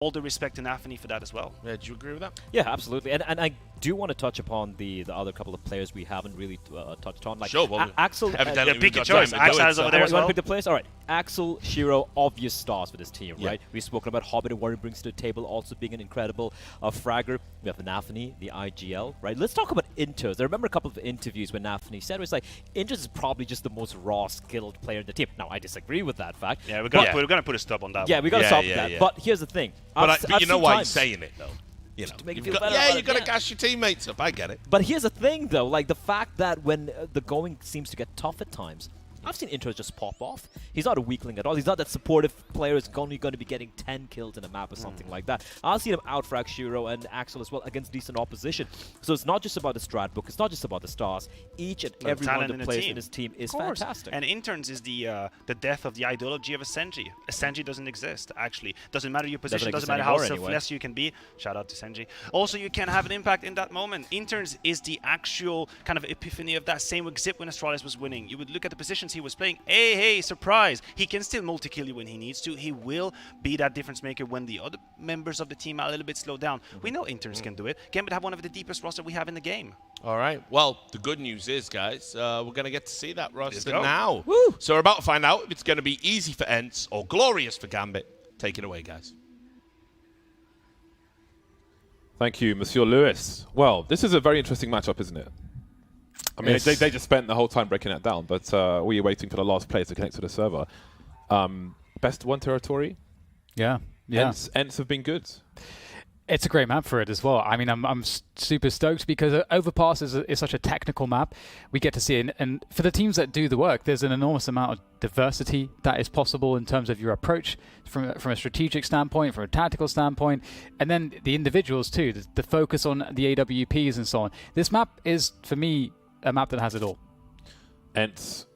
all the respect to NaVi for that as well. Yeah, do you agree with that? Yeah, absolutely. And I do want to touch upon the other couple of players we haven't really touched on. Like sure, well, Axel. Pick your choice. Axel is over there as well. You want to pick the players? All right. Axel, Shiro, obvious stars for this team, right? We've spoken about Hobbit and what he brings to the table, also being an incredible fragger. We have NaVi, the IGL, right? Let's talk about Inters. I remember a couple of interviews when NaVi said it was like, Inters is probably just the most raw, skilled player in the team. Now, I disagree with that fact. Yeah, we're gonna put a stop on that. Yeah, we got to stop that. Yeah. But here's the thing. But you know why he's saying it, though. You know, to make you you've feel got, better you've got to gas your teammates up. I get it. But here's the thing, though. Like, the fact that when the going seems to get tough at times, I've seen Inters just pop off. He's not a weakling at all. He's not that supportive player who's only going to be getting 10 kills in a map or something like that. I've seen him outfrag Shiro and Axel as well against decent opposition. So it's not just about the strat book. It's not just about the stars. Each and every one of the players in his team is fantastic. And Interns is the death of the ideology of Senji. Senji doesn't exist, actually. Doesn't matter your position. Doesn't matter how selfless you can be. Shout out to Senji. Also, you can have an impact in that moment. Interns is the actual kind of epiphany of that same exit when Astralis was winning. You would look at the positions he was playing. Hey, surprise! He can still multi-kill you when he needs to. He will be that difference maker when the other members of the team are a little bit slowed down. We know Interns can do it. Gambit have one of the deepest roster we have in the game. All right. Well, the good news is, guys, we're going to get to see that roster go. now. Woo! So we're about to find out if it's going to be easy for ENCE or glorious for Gambit. Take it away, guys. Thank you, Monsieur Lewis. Well, this is a very interesting matchup, isn't it? I mean, they just spent the whole time breaking that down, but we are waiting for the last player to connect to the server. Best one territory? Yeah. ENCE have been good. It's a great map for it as well. I mean, I'm super stoked because Overpass is such a technical map. We get to see it, and for the teams that do the work, there's an enormous amount of diversity that is possible in terms of your approach from a strategic standpoint, from a tactical standpoint, and then the individuals too, the focus on the AWPs and so on. This map is, for me, a map that has it all. ENCE,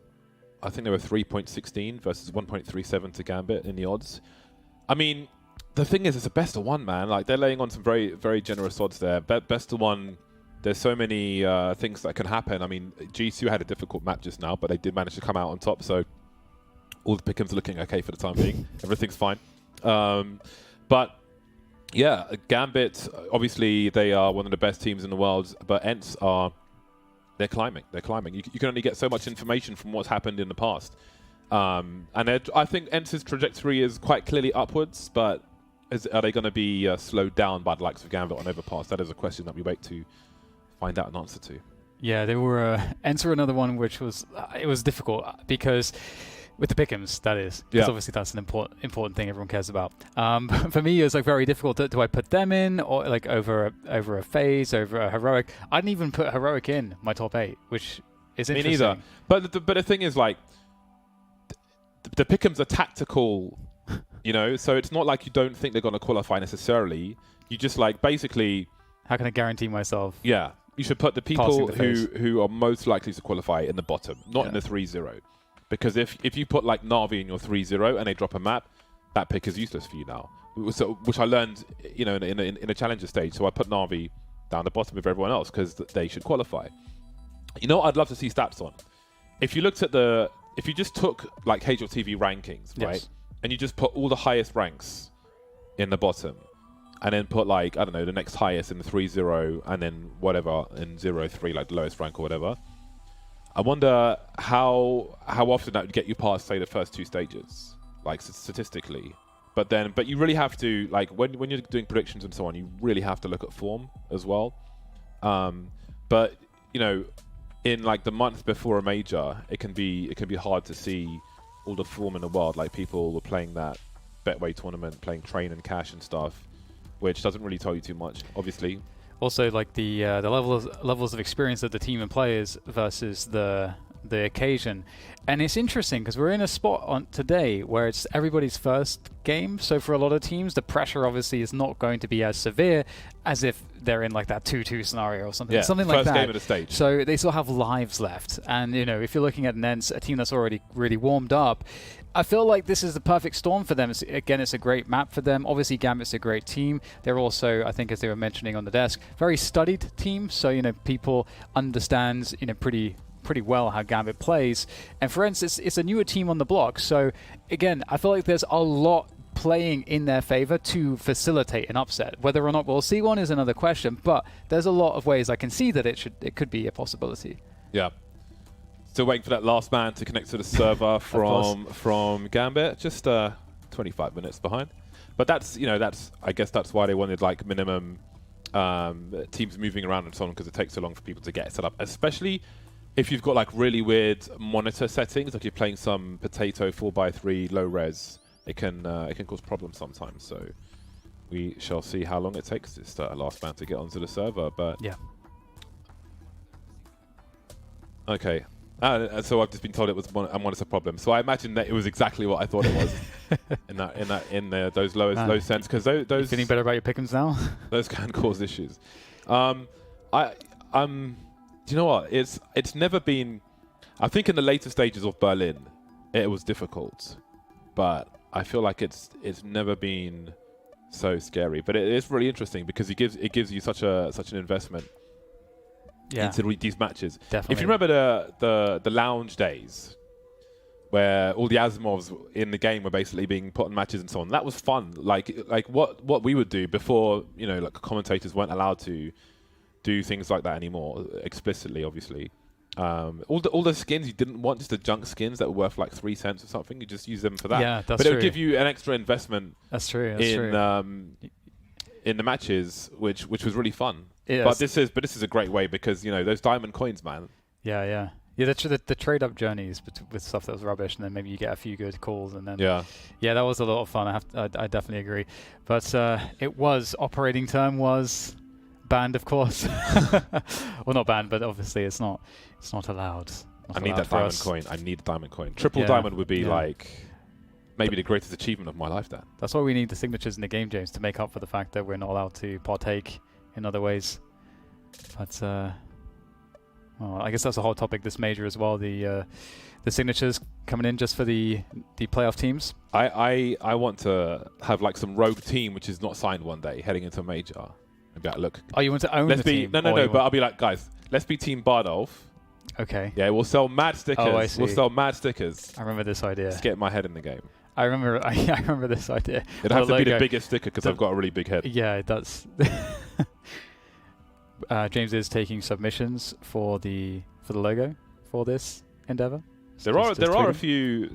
I think they were 3.16 versus 1.37 to Gambit in the odds. I mean, the thing is, it's a best of one, man. Like, they're laying on some very, very generous odds there. Best of one, there's so many things that can happen. I mean, G2 had a difficult map just now, but they did manage to come out on top, so all the pick'ems are looking okay for the time being. Everything's fine. But, yeah, Gambit, obviously, they are one of the best teams in the world, but ENCE are... They're climbing. They're climbing. You can only get so much information from what's happened in the past. And I think ENCE's trajectory is quite clearly upwards, but are they going to be slowed down by the likes of Gambit on Overpass? That is a question that we wait to find out an answer to. Yeah, they were ENCE another one which was it was difficult because with the pick'ems, that is. Because obviously that's an important thing everyone cares about. For me, it was like very difficult. Do I put them in or like over a FaZe, over a Heroic? I didn't even put Heroic in my top 8, which is interesting. Me neither. But the thing is, like, the pick'ems are tactical, you know, so it's not like you don't think they're going to qualify necessarily. You just, like, basically... How can I guarantee myself? Yeah. You should put the people who are most likely to qualify in the bottom, not in the 3-0. Because if you put, like, NaVi in your 3-0 and they drop a map, that pick is useless for you now. So, which I learned, you know, in a challenger stage. So I put NaVi down the bottom of everyone else because they should qualify. You know what I'd love to see stats on? If you looked at if you just took, like, HLTV rankings, right? And you just put all the highest ranks in the bottom, and then put, like, I don't know, the next highest in the 3-0, and then whatever in 0-3, like the lowest rank or whatever. I wonder how often that would get you past, say, the first 2 stages, like, statistically. But you really have to, like, when you're doing predictions and so on, you really have to look at form as well. But, you know, in, like, the month before a major, it can be hard to see all the form in the world. Like, people were playing that Betway tournament, playing Train and Cash and stuff, which doesn't really tell you too much, obviously. Also, like the levels of experience of the team and players versus the occasion. And it's interesting because we're in a spot on today where it's everybody's first game. So for a lot of teams, the pressure obviously is not going to be as severe as if they're in like that 2-2 scenario or something. Yeah, something like that. First game of the stage. So they still have lives left. And, you know, if you're looking at an ENCE, a team that's already really warmed up, I feel like this is the perfect storm for them. Again, it's a great map for them. Obviously, Gambit's a great team. They're also, I think, as they were mentioning on the desk, very studied team. So, you know, people understand, you know, pretty well how Gambit plays. And for ENCE, it's a newer team on the block. So, again, I feel like there's a lot playing in their favor to facilitate an upset. Whether or not we'll see one is another question, but there's a lot of ways I can see that it could be a possibility. Yeah. Still waiting for that last man to connect to the server from Gambit. Just 25 minutes behind. But that's, you know, I guess that's why they wanted like minimum teams moving around and so on, because it takes so long for people to get set up, especially if you've got like really weird monitor settings, like you're playing some potato 4x3 low res. It can cause problems sometimes. So we shall see how long it takes this last man to get onto the server. But yeah. Okay. So I've just been told it was a monitor problem. So I imagine that it was exactly what I thought it was in those low cents, because those. You feeling better about your pick'ems now? Those can cause issues. Do you know what? It's never been. I think in the later stages of Berlin, it was difficult, but I feel like it's never been so scary. But it is really interesting because it gives you such an investment. Yeah. Into these matches. Definitely. If you remember the lounge days, where all the Asimovs in the game were basically being put on matches and so on, that was fun. Like what we would do before, you know, like commentators weren't allowed to do things like that anymore, explicitly, obviously. All the skins you didn't want, just the junk skins that were worth like 3 cents or something. You just use them for that. Yeah, that's but it true. would give you an extra investment. That's true. That's true. In the matches, which was really fun. Yeah, but this is a great way because, you know, those diamond coins, man. Yeah. The trade up journeys with stuff that was rubbish, and then maybe you get a few good calls, and then yeah, that was a lot of fun. I definitely agree. But operating term was banned, of course. Well, not banned, but obviously it's not allowed. I need that diamond coin. I need a diamond coin. Triple diamond would be like maybe the greatest achievement of my lifetime. That's why we need the signatures in the game, James, to make up for the fact that we're not allowed to partake in other ways. But well, I guess that's a whole topic this major as well. The signatures coming in just for the playoff teams. I want to have like some rogue team which is not signed one day heading into a major. Maybe like, look. Oh, you want to own the team? No. But I'll be like, guys, let's be Team Bardolph. Okay. Yeah, we'll sell mad stickers. Oh, I see. We'll sell mad stickers. I remember this idea. Let's get my head in the game. I remember this idea. It'd have to be the biggest sticker because I've got a really big head. Yeah, it does. James is taking submissions for the logo for this endeavor. There are a few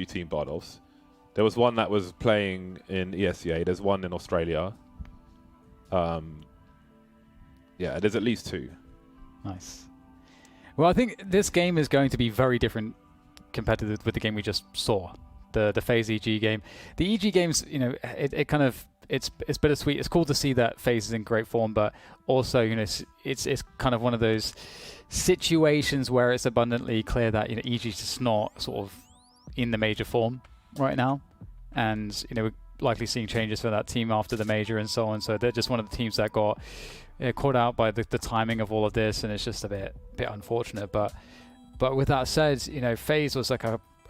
Team Bardolphs. There was one that was playing in ESEA. There's one in Australia. Yeah, there's at least 2. Nice. Well, I think this game is going to be very different compared to with the game we just saw, the FaZe EG game. The EG games, you know, it kind of it's bittersweet. It's cool to see that FaZe is in great form, but also, you know, it's kind of one of those situations where it's abundantly clear that, you know, EG is just not sort of in the major form right now, and, you know, we're likely seeing changes for that team after the major and so on. So they're just one of the teams that got caught out by the timing of all of this, and it's just a bit unfortunate. But with that said, you know, FaZe was like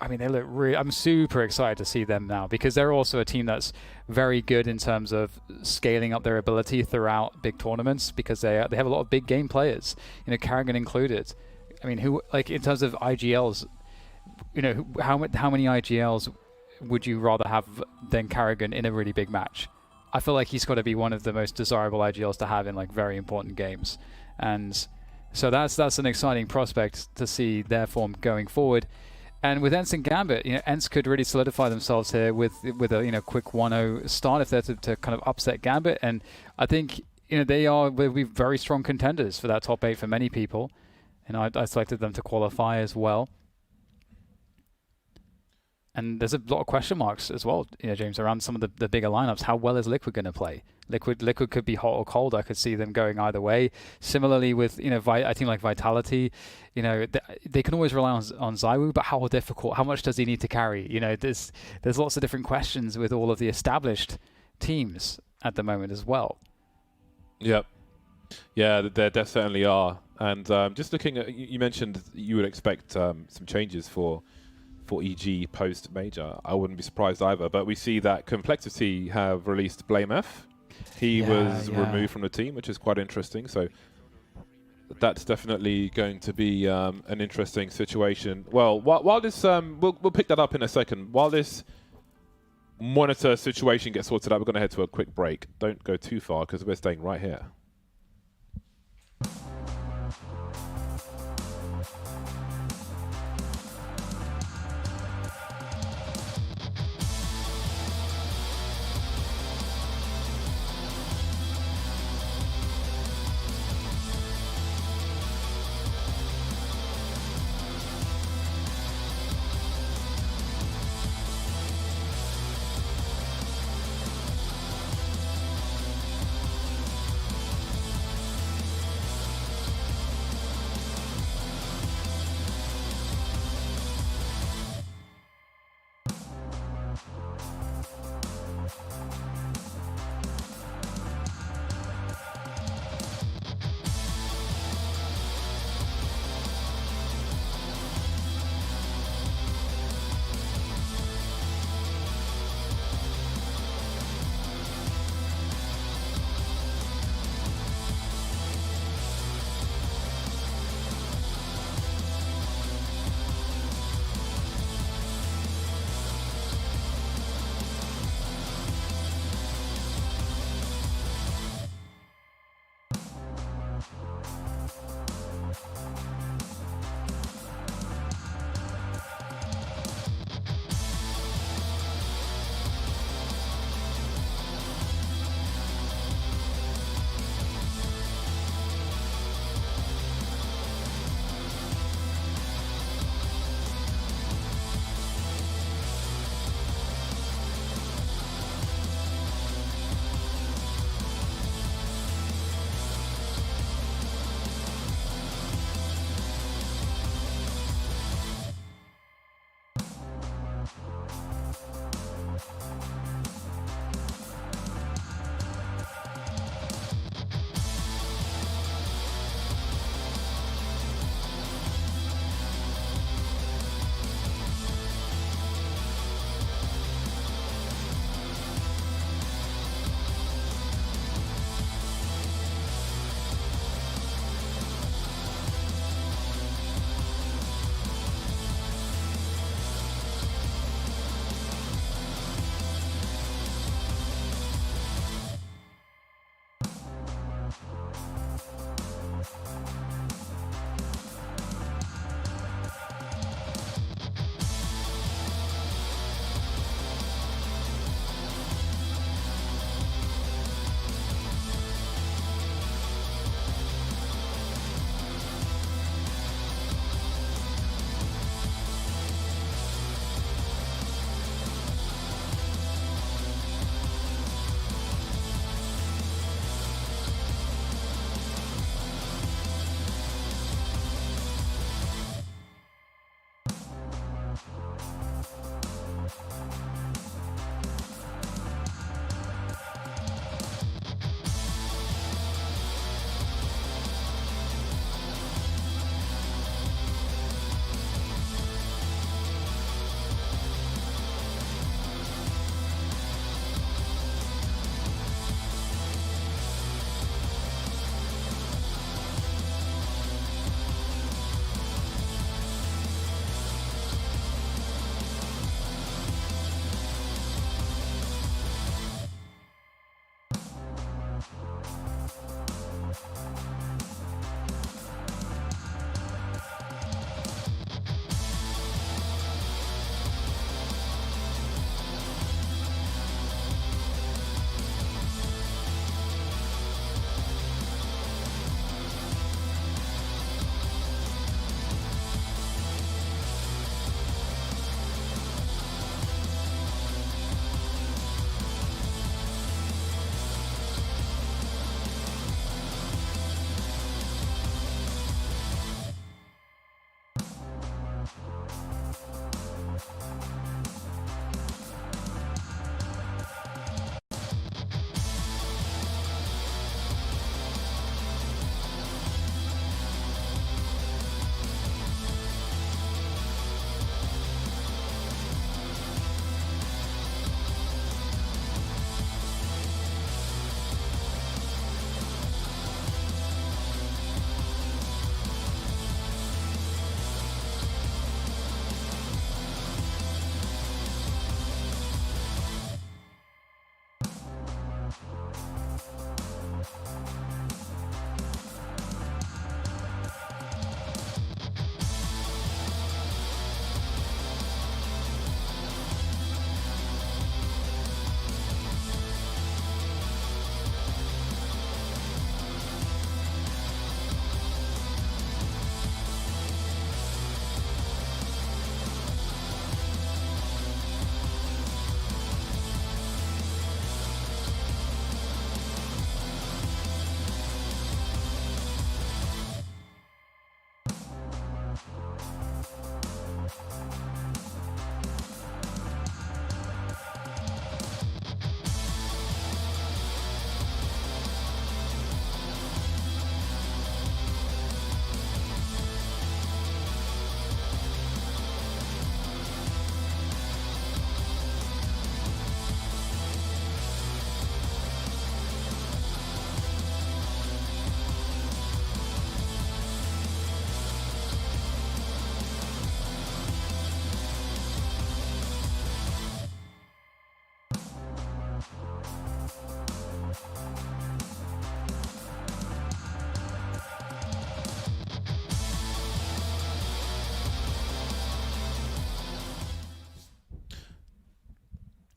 they look really. I'm super excited to see them now because they're also a team that's very good in terms of scaling up their ability throughout big tournaments because they have a lot of big game players, you know, Carrigan included. I mean, who, like, in terms of IGLs, you know, how many IGLs would you rather have than Carrigan in a really big match? I feel like he's got to be one of the most desirable IGLs to have in like very important games, and so that's an exciting prospect to see their form going forward. And with ENCE and Gambit, you know, ENCE could really solidify themselves here with a, you know, quick 1-0 start if they're to kind of upset Gambit. And I think, you know, will be very strong contenders for that top 8 for many people. And I selected them to qualify as well. And there's a lot of question marks as well, you know, James, around some of the bigger lineups. How well is Liquid going to play? Liquid could be hot or cold. I could see them going either way. Similarly with, you know, a team like Vitality, you know, they can always rely on ZywOo, but how difficult? How much does he need to carry? You know, there's lots of different questions with all of the established teams at the moment as well. Yep. Yeah, there certainly are. And just looking at, you mentioned you would expect some changes for EG post-major. I wouldn't be surprised either, but we see that Complexity have released Blame F. He was removed from the team, which is quite interesting. So that's definitely going to be an interesting situation. Well, while this, we'll pick that up in a second. While this monitor situation gets sorted out, we're going to head to a quick break. Don't go too far because we're staying right here.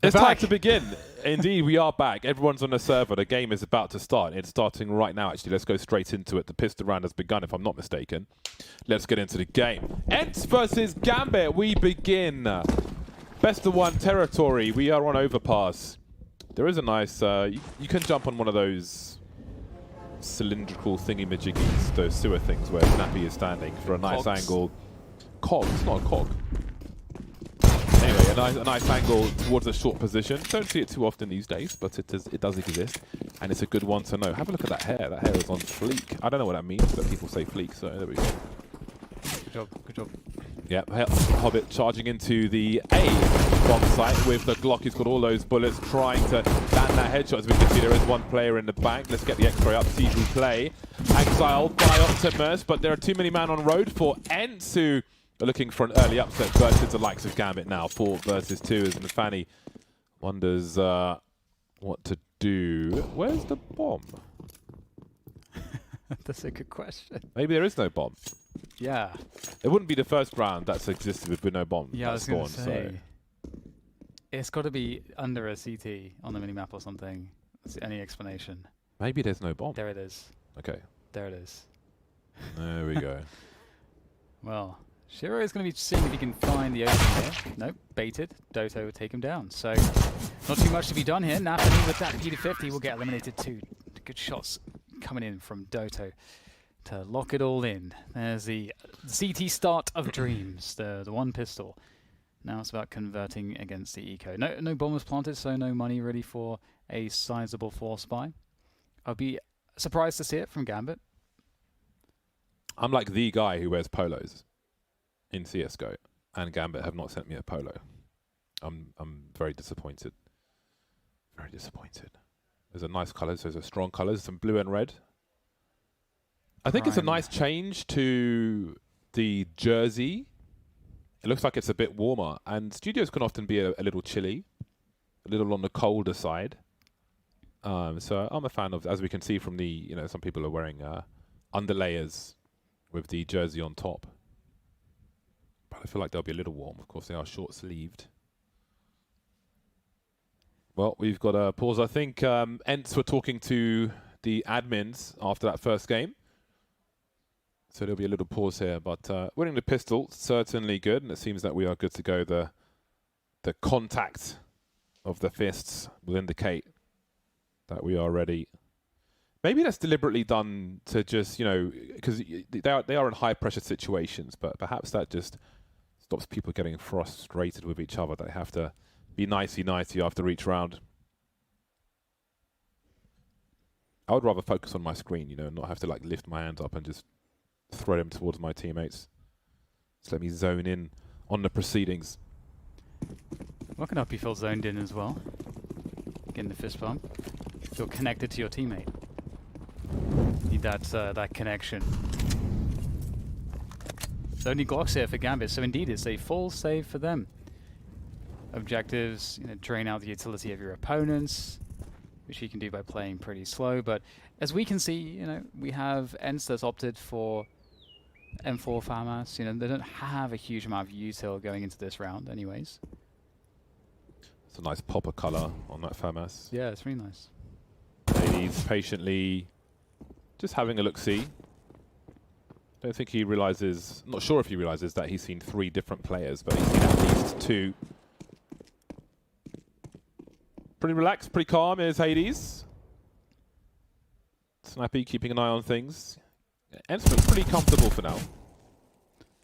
It's time to begin. Indeed, we are back. Everyone's on the server. The game is about to start. It's starting right now, actually. Let's go straight into it. The pistol round has begun, if I'm not mistaken. Let's get into the game. ENCE versus Gambit. We begin. Best of 1 territory. We are on overpass. There is a nice... you can jump on one of those cylindrical thingy-majiggies, those sewer things where NaVi is standing for a nice angle. Cog. It's not a cog. Anyway, a nice angle towards a short position. Don't see it too often these days, but it does exist, and it's a good one to know. Have a look at that hair. That hair is on fleek. I don't know what that means, but people say fleek, so there we go. Good job, good job. Yeah, Hobbit charging into the A bomb site with the Glock. He's got all those bullets, trying to land that headshot. As we can see, there is one player in the back. Let's get the X-ray up, see who play. Exiled by Optimus, but there are too many man on road for ENCE, who are looking for an early upset versus the likes of Gambit now. 4 versus 2 as NaVi wonders what to do. Where's the bomb? That's a good question. Maybe there is no bomb. Yeah. It wouldn't be the first round that's existed with no bomb. Yeah, I was going to say. So. It's got to be under a CT on the minimap or something. That's any explanation. Maybe there's no bomb. There it is. Okay. There it is. There we go. Well, Shiro is going to be seeing if he can find the opening here. Nope, baited. Doto will take him down. So, not too much to be done here. NaVi with that P50 will get eliminated too. Good shots coming in from Doto to lock it all in. There's the CT start of dreams, the one pistol. Now it's about converting against the eco. No bomb was planted, so no money really for a sizable force buy. I'll be surprised to see it from Gambit. I'm like the guy who wears polos in CSGO, and Gambit have not sent me a polo. I'm very disappointed. Very disappointed. There's a nice colours, those are strong colours, some blue and red. I think it's a nice change to the jersey. It looks like it's a bit warmer, and studios can often be a little chilly, a little on the colder side. So I'm a fan of, as we can see from the, some people are wearing underlayers with the jersey on top. But I feel like they'll be a little warm. Of course, they are short-sleeved. Well, we've got a pause. I think ENCE were talking to the admins after that first game. So there'll be a little pause here. But winning the pistol, certainly good. And it seems that we are good to go. The contact of the fists will indicate that we are ready. Maybe that's deliberately done to just, because they are in high-pressure situations. But perhaps that just stops people getting frustrated with each other. They have to be nicey-nicey after each round. I would rather focus on my screen, and not have to lift my hands up and just throw them towards my teammates. Just let me zone in on the proceedings. Well, can help you feel zoned in as well. Getting the fist bump. Feel connected to your teammate. Need that connection. So only Glocks here for Gambit, so indeed it's a full save for them. Objectives, drain out the utility of your opponents, which you can do by playing pretty slow. But as we can see, we have ENCE that's opted for M4 FAMAS. They don't have a huge amount of util going into this round anyways. It's a nice popper color on that FAMAS. Yeah, it's really nice. Ladies patiently just having a look-see. Don't think he realizes, not sure if he realizes that he's seen 3 different players, but he's seen at least 2. Pretty relaxed, pretty calm is Hades. Snappy keeping an eye on things. ENCE looks pretty comfortable for now.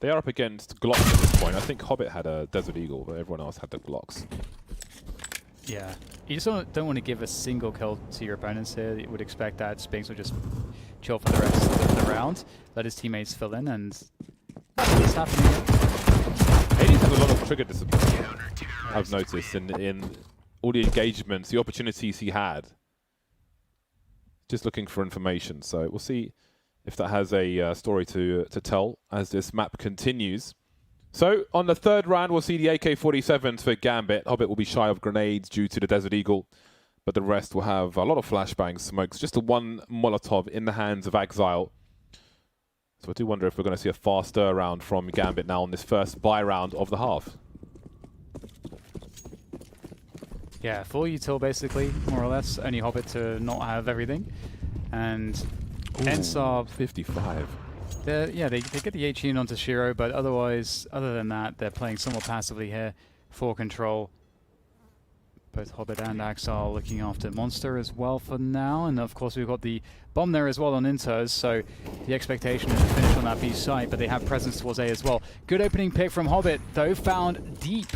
They are up against Glocks at this point. I think Hobbit had a Desert Eagle, but everyone else had the Glocks. Yeah. You just don't want to give a single kill to your opponents here. You would expect that Spinks will just chill for the rest of the round, let his teammates fill in, and it's happening again. Hades has a lot of trigger discipline, I've noticed, in all the engagements, the opportunities he had. Just looking for information, so we'll see if that has a story to tell as this map continues. So, on the 3rd round, we'll see the AK-47s for Gambit. Hobbit will be shy of grenades due to the Desert Eagle, but the rest will have a lot of flashbangs, smokes. Just the one Molotov in the hands of Exile. So I do wonder if we're going to see a faster round from Gambit now on this first buy round of the half. Yeah, full util basically, more or less. Only Hobbit to not have everything. And ENCE are 55. they get the H-Unit onto Shiro, but otherwise, other than that, they're playing somewhat passively here for control. Both Hobbit and Axe are looking after Monster as well for now, and of course we've got the bomb there as well on Inters, so the expectation is to finish on that B site, but they have presence towards A as well. Good opening pick from Hobbit, though, found deep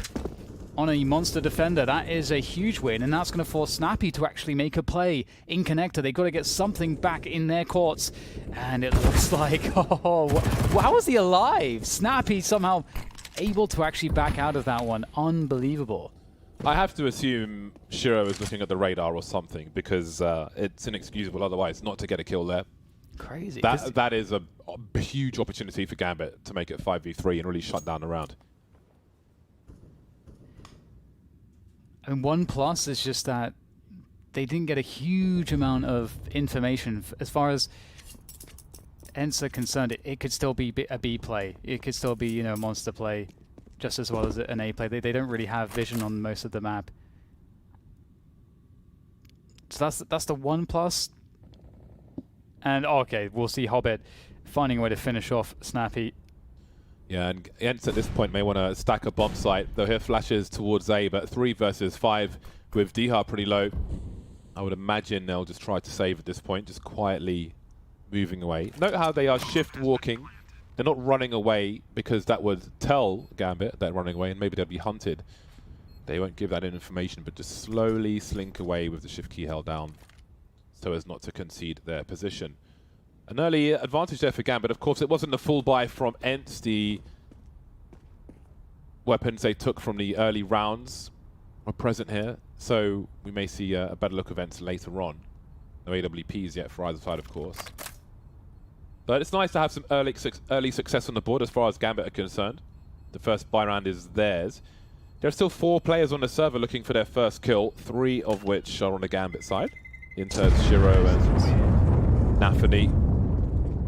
on a Monster defender. That is a huge win, and that's going to force Snappy to actually make a play in Connector. They've got to get something back in their courts, and it looks like, oh, how was he alive? Snappy somehow able to actually back out of that one. Unbelievable. I have to assume Shiro is looking at the radar or something, because it's inexcusable otherwise not to get a kill there. Crazy. That is a huge opportunity for Gambit to make it 5v3 and really shut down the round. And one plus is just that they didn't get a huge amount of information. As far as ENCE are concerned, it could still be a B play. It could still be, you know, a Monster play just as well as an A play. They don't really have vision on most of the map. So that's the one plus. And okay, we'll see Hobbit finding a way to finish off Snappy. Yeah, and ENCE at this point may want to stack a bomb site. They'll hear flashes towards A, but 3 versus 5 with Dihar pretty low. I would imagine they'll just try to save at this point, just quietly moving away. Note how they are shift walking. They're not running away because that would tell Gambit they're running away and maybe they'll be hunted. They won't give that information, but just slowly slink away with the shift key held down so as not to concede their position. An early advantage there for Gambit. Of course, it wasn't the full buy from ENCE. The weapons they took from the early rounds are present here, so we may see a better look of ENCE later on. No AWPs yet for either side, of course. But it's nice to have some early success on the board as far as Gambit are concerned. The first buy round is theirs. There are still 4 players on the server looking for their first kill, 3 of which are on the Gambit side. Inters, Shiro, and NaVi.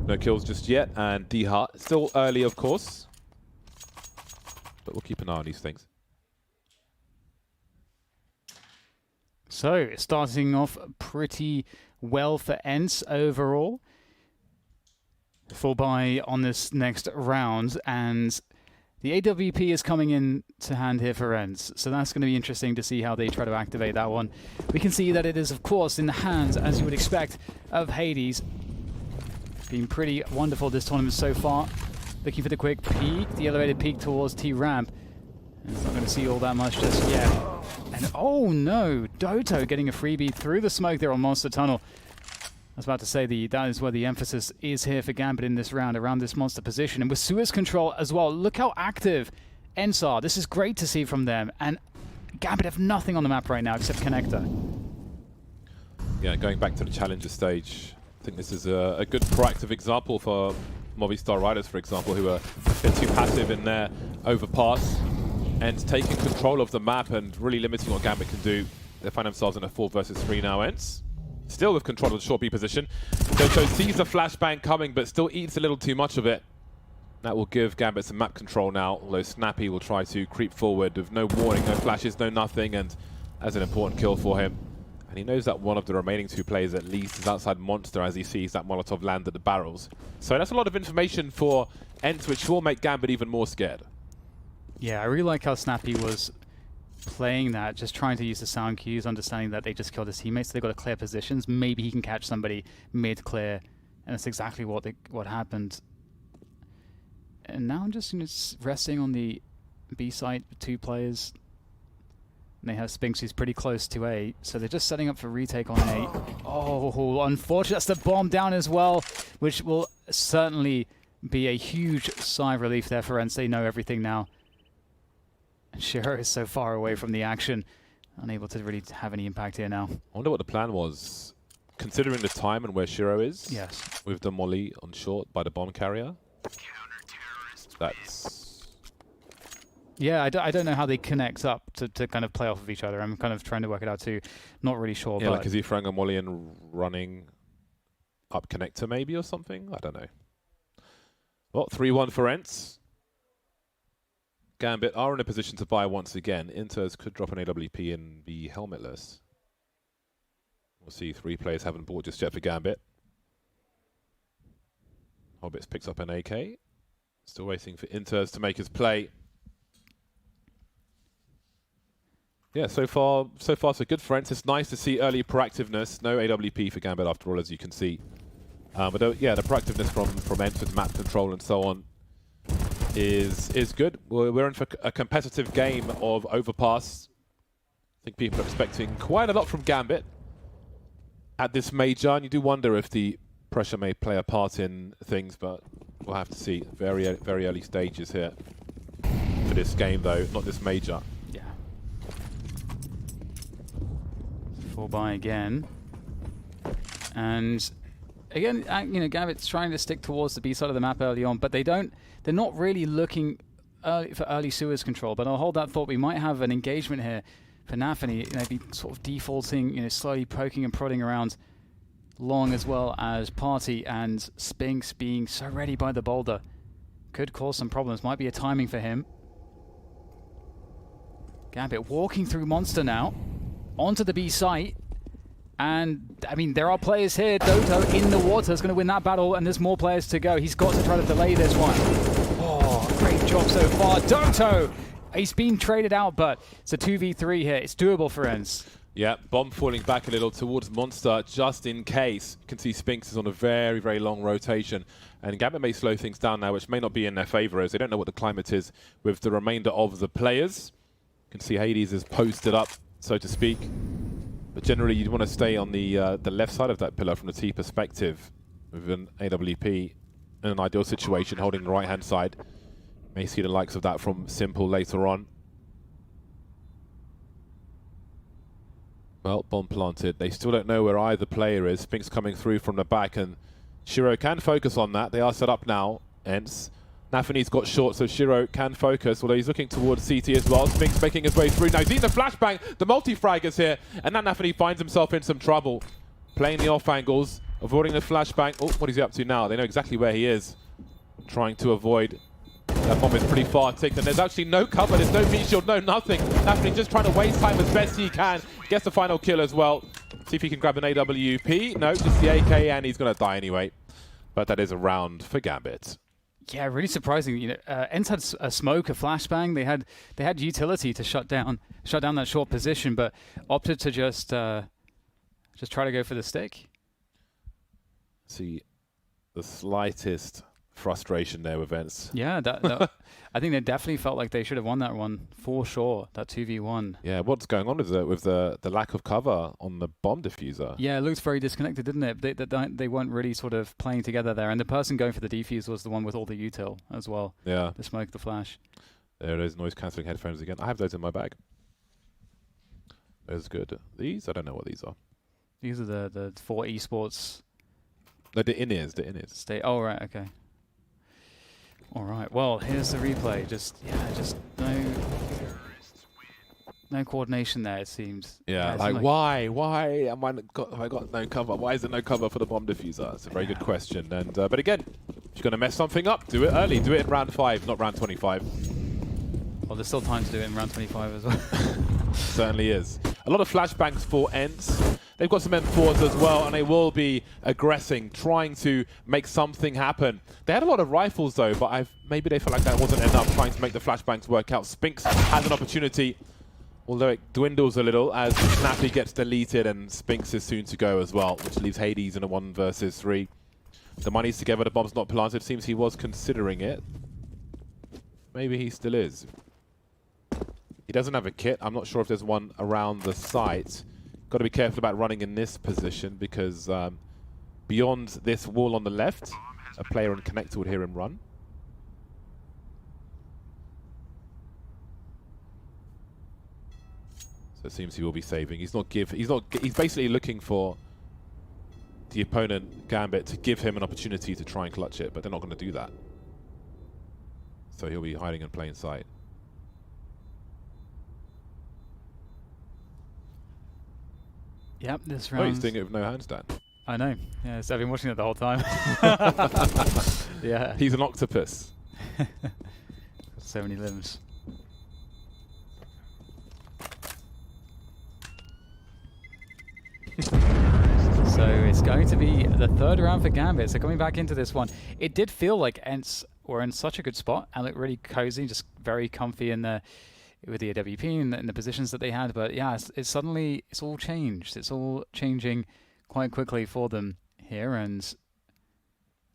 No kills just yet, and Dihar. Still early, of course. But we'll keep an eye on these things. So, starting off pretty well for ENCE overall. Full buy on this next round, and the AWP is coming in to hand here for ENCE, so that's going to be interesting to see how they try to activate that one. We can see that it is, of course, in the hands, as you would expect, of Hades. Been pretty wonderful this tournament so far. Looking for the quick peek, the elevated peek towards T-Ramp. And it's not going to see all that much just yet. And oh no, Doto getting a freebie through the smoke there on Monster Tunnel. I was about to say that is where the emphasis is here for Gambit in this round, around this Monster position. And with Suez control as well, look how active ENCE are. This is great to see from them. And Gambit have nothing on the map right now except Connector. Yeah, going back to the Challenger stage, I think this is a good proactive example for Movistar Riders, for example, who are a bit too passive in their overpass and taking control of the map and really limiting what Gambit can do. They find themselves in a 4 versus 3 now. ENCE still with control of the short B position. Doto sees the flashbang coming, but still eats a little too much of it. That will give Gambit some map control now, although Snappy will try to creep forward with no warning, no flashes, no nothing, and as an important kill for him. And he knows that one of the remaining 2 players at least is outside Monster as he sees that Molotov land at the barrels. So that's a lot of information for ENCE, which will make Gambit even more scared. Yeah, I really like how Snappy was playing that, just trying to use the sound cues, understanding that they just killed his teammates, so they've got to clear positions. Maybe he can catch somebody mid-clear, and that's exactly what happened. And now I'm just resting on the B site with 2 players. And they have Spinks, who's pretty close to A, so they're just setting up for retake on A. Oh, unfortunate. That's the bomb down as well, which will certainly be a huge sigh of relief there for ENCE. They know everything now. And Shiro is so far away from the action, unable to really have any impact here now. I wonder what the plan was, considering the time and where Shiro is. Yes. With the molly on short by the bomb carrier. That's... Yeah, I don't know how they connect up to kind of play off of each other. I'm kind of trying to work it out too. Not really sure. Yeah, but like is he throwing a molly and running up connector maybe or something? I don't know. Well, 3-1 for ENCE. Gambit are in a position to buy once again. Inters could drop an AWP and be helmetless. We'll see. 3 players haven't bought just yet for Gambit. Hobbits picks up an AK. Still waiting for Inters to make his play. Yeah, so far so good for ENCE. It's nice to see early proactiveness. No AWP for Gambit after all, as you can see. But yeah, the proactiveness from ENCE with map control and so on is good. We're in for a competitive game of overpass. I think people are expecting quite a lot from Gambit at this major, and you do wonder if the pressure may play a part in things, but we'll have to see. Very early stages here for this game, though, not this major. Yeah. Full buy again. And again, you know, Gambit's trying to stick towards the B side of the map early on, but they're not really looking for early sewers control. But I'll hold that thought. We might have an engagement here for NaVi, maybe sort of defaulting, you know, slowly poking and prodding around long, as well as Party, and Spinks being so ready by the boulder could cause some problems. Might be a timing for him. Gambit walking through Monster now onto the B site. And, I mean, there are players here. Doto in the water is going to win that battle, and there's more players to go. He's got to try to delay this one. Oh, great job so far. Doto! He's been traded out, but it's a 2v3 here. It's doable for ENCE. Yeah, bomb falling back a little towards Monster, just in case. You can see Spinks is on a very long rotation. And Gambit may slow things down now, which may not be in their favor, as they don't know what the climate is with the remainder of the players. You can see Hades is posted up, so to speak. But generally, you'd want to stay on the left side of that pillar from the T perspective, with an AWP in an ideal situation, holding the right-hand side. May see the likes of that from Simple later on. Well, bomb planted. They still don't know where either player is. Spinks coming through from the back, and Shiro can focus on that. They are set up now, ENCE. NaVi's got short, so Shiro can focus, although he's looking towards CT as well. Spinks making his way through. Now he's eating the flashbang. The multi-frag is here, and now NaVi finds himself in some trouble. Playing the off angles, avoiding the flashbang. Oh, what is he up to now? They know exactly where he is. Trying to avoid. That bomb is pretty far taken. There's actually no cover. There's no meat shield, no nothing. NaVi just trying to waste time as best he can. Gets the final kill as well. See if he can grab an AWP. No, just the AK, and he's going to die anyway. But that is a round for Gambit. Yeah, really surprising. You know, ENCE had a smoke, a flashbang. They had utility to shut down that short position, but opted to just try to go for the stick. See the slightest frustration there with ENCE. Yeah, that I think they definitely felt like they should have won that one for sure. That 2v1. Yeah, what's going on with the lack of cover on the bomb diffuser? Yeah, it looked very disconnected, didn't it? They weren't really sort of playing together there, and the person going for the defuse was the one with all the util as well. Yeah, the smoke, the flash. There it is, noise cancelling headphones again. I have those in my bag. Those are good. These, I don't know what these are. These are the 4 esports. No, the in-ears. Oh right, okay. All right. Well, here's the replay. Just no coordination there. It seems. Yeah. Like why have I got no cover? Why is there no cover for the bomb diffuser? It's a very good question. And but again, if you're going to mess something up, do it early. Do it in round 5, not round 25. Well, there's still time to do it in round 25 as well. Certainly is. A lot of flashbangs for ENCE. They've got some M4s as well, and they will be aggressing, trying to make something happen. They had a lot of rifles, though, but maybe they felt like that wasn't enough, trying to make the flashbangs work out. Spinks has an opportunity, although it dwindles a little as NaVi gets deleted, and Spinks is soon to go as well, which leaves Hades in a 1 versus 3. The money's together, the bomb's not planted. Seems he was considering it. Maybe he still is. He doesn't have a kit. I'm not sure if there's one around the site. Got to be careful about running in this position because beyond this wall on the left, a player in connector would hear him run. So it seems he will be saving. He's basically looking for the opponent Gambit to give him an opportunity to try and clutch it, but they're not going to do that. So he'll be hiding in plain sight. Yep, this round. Oh, he's doing it with no handstand. I know. Yeah, so I've been watching it the whole time. Yeah. He's an octopus. So many limbs. So it's going to be the third round for Gambit. So coming back into this one, it did feel like ENCE were in such a good spot and looked really cozy, just very comfy in the with the AWP and the positions that they had. But yeah, it's suddenly it's all changed. It's all changing quite quickly for them here, and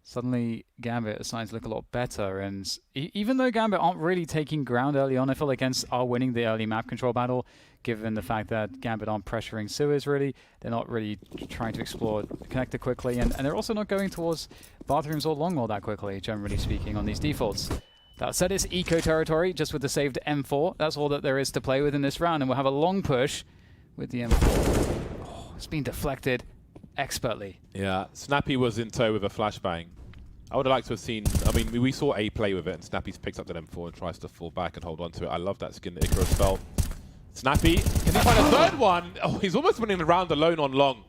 suddenly Gambit are starting to look a lot better. And even though Gambit aren't really taking ground early on, I feel like ENCE are winning the early map control battle, given the fact that Gambit aren't pressuring sewers really. They're not really trying to explore connector quickly, and they're also not going towards bathrooms or long wall that quickly, generally speaking, on these defaults. That said, it's eco territory, just with the saved M4. That's all that there is to play with in this round, and we'll have a long push with the M4. Oh, it's been deflected expertly. Yeah, Snappy was in tow with a flashbang. I would have liked to have seen, I mean, we saw A play with it, and Snappy's picks up the M4 and tries to fall back and hold on to it. I love that skin that Icarus felt. Snappy, can he find a third one? Oh, he's almost winning the round alone on long.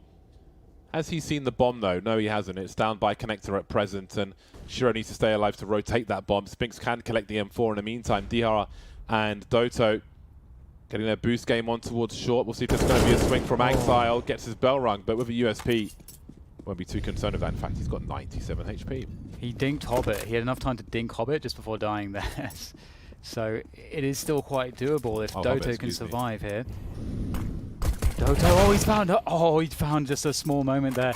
Has he seen the bomb, though? No, he hasn't. It's down by connector at present, and Shiro needs to stay alive to rotate that bomb. Spinks can collect the M4 in the meantime. Dihara and Doto getting their boost game on towards short. We'll see if there's going to be a swing from Exile. Gets his bell rung, but with a USP, won't be too concerned with that. In fact, he's got 97 HP. He dinked Hobbit. He had enough time to dink Hobbit just before dying there. So it is still quite doable if Doto can survive here. Doto, oh, he found just a small moment there,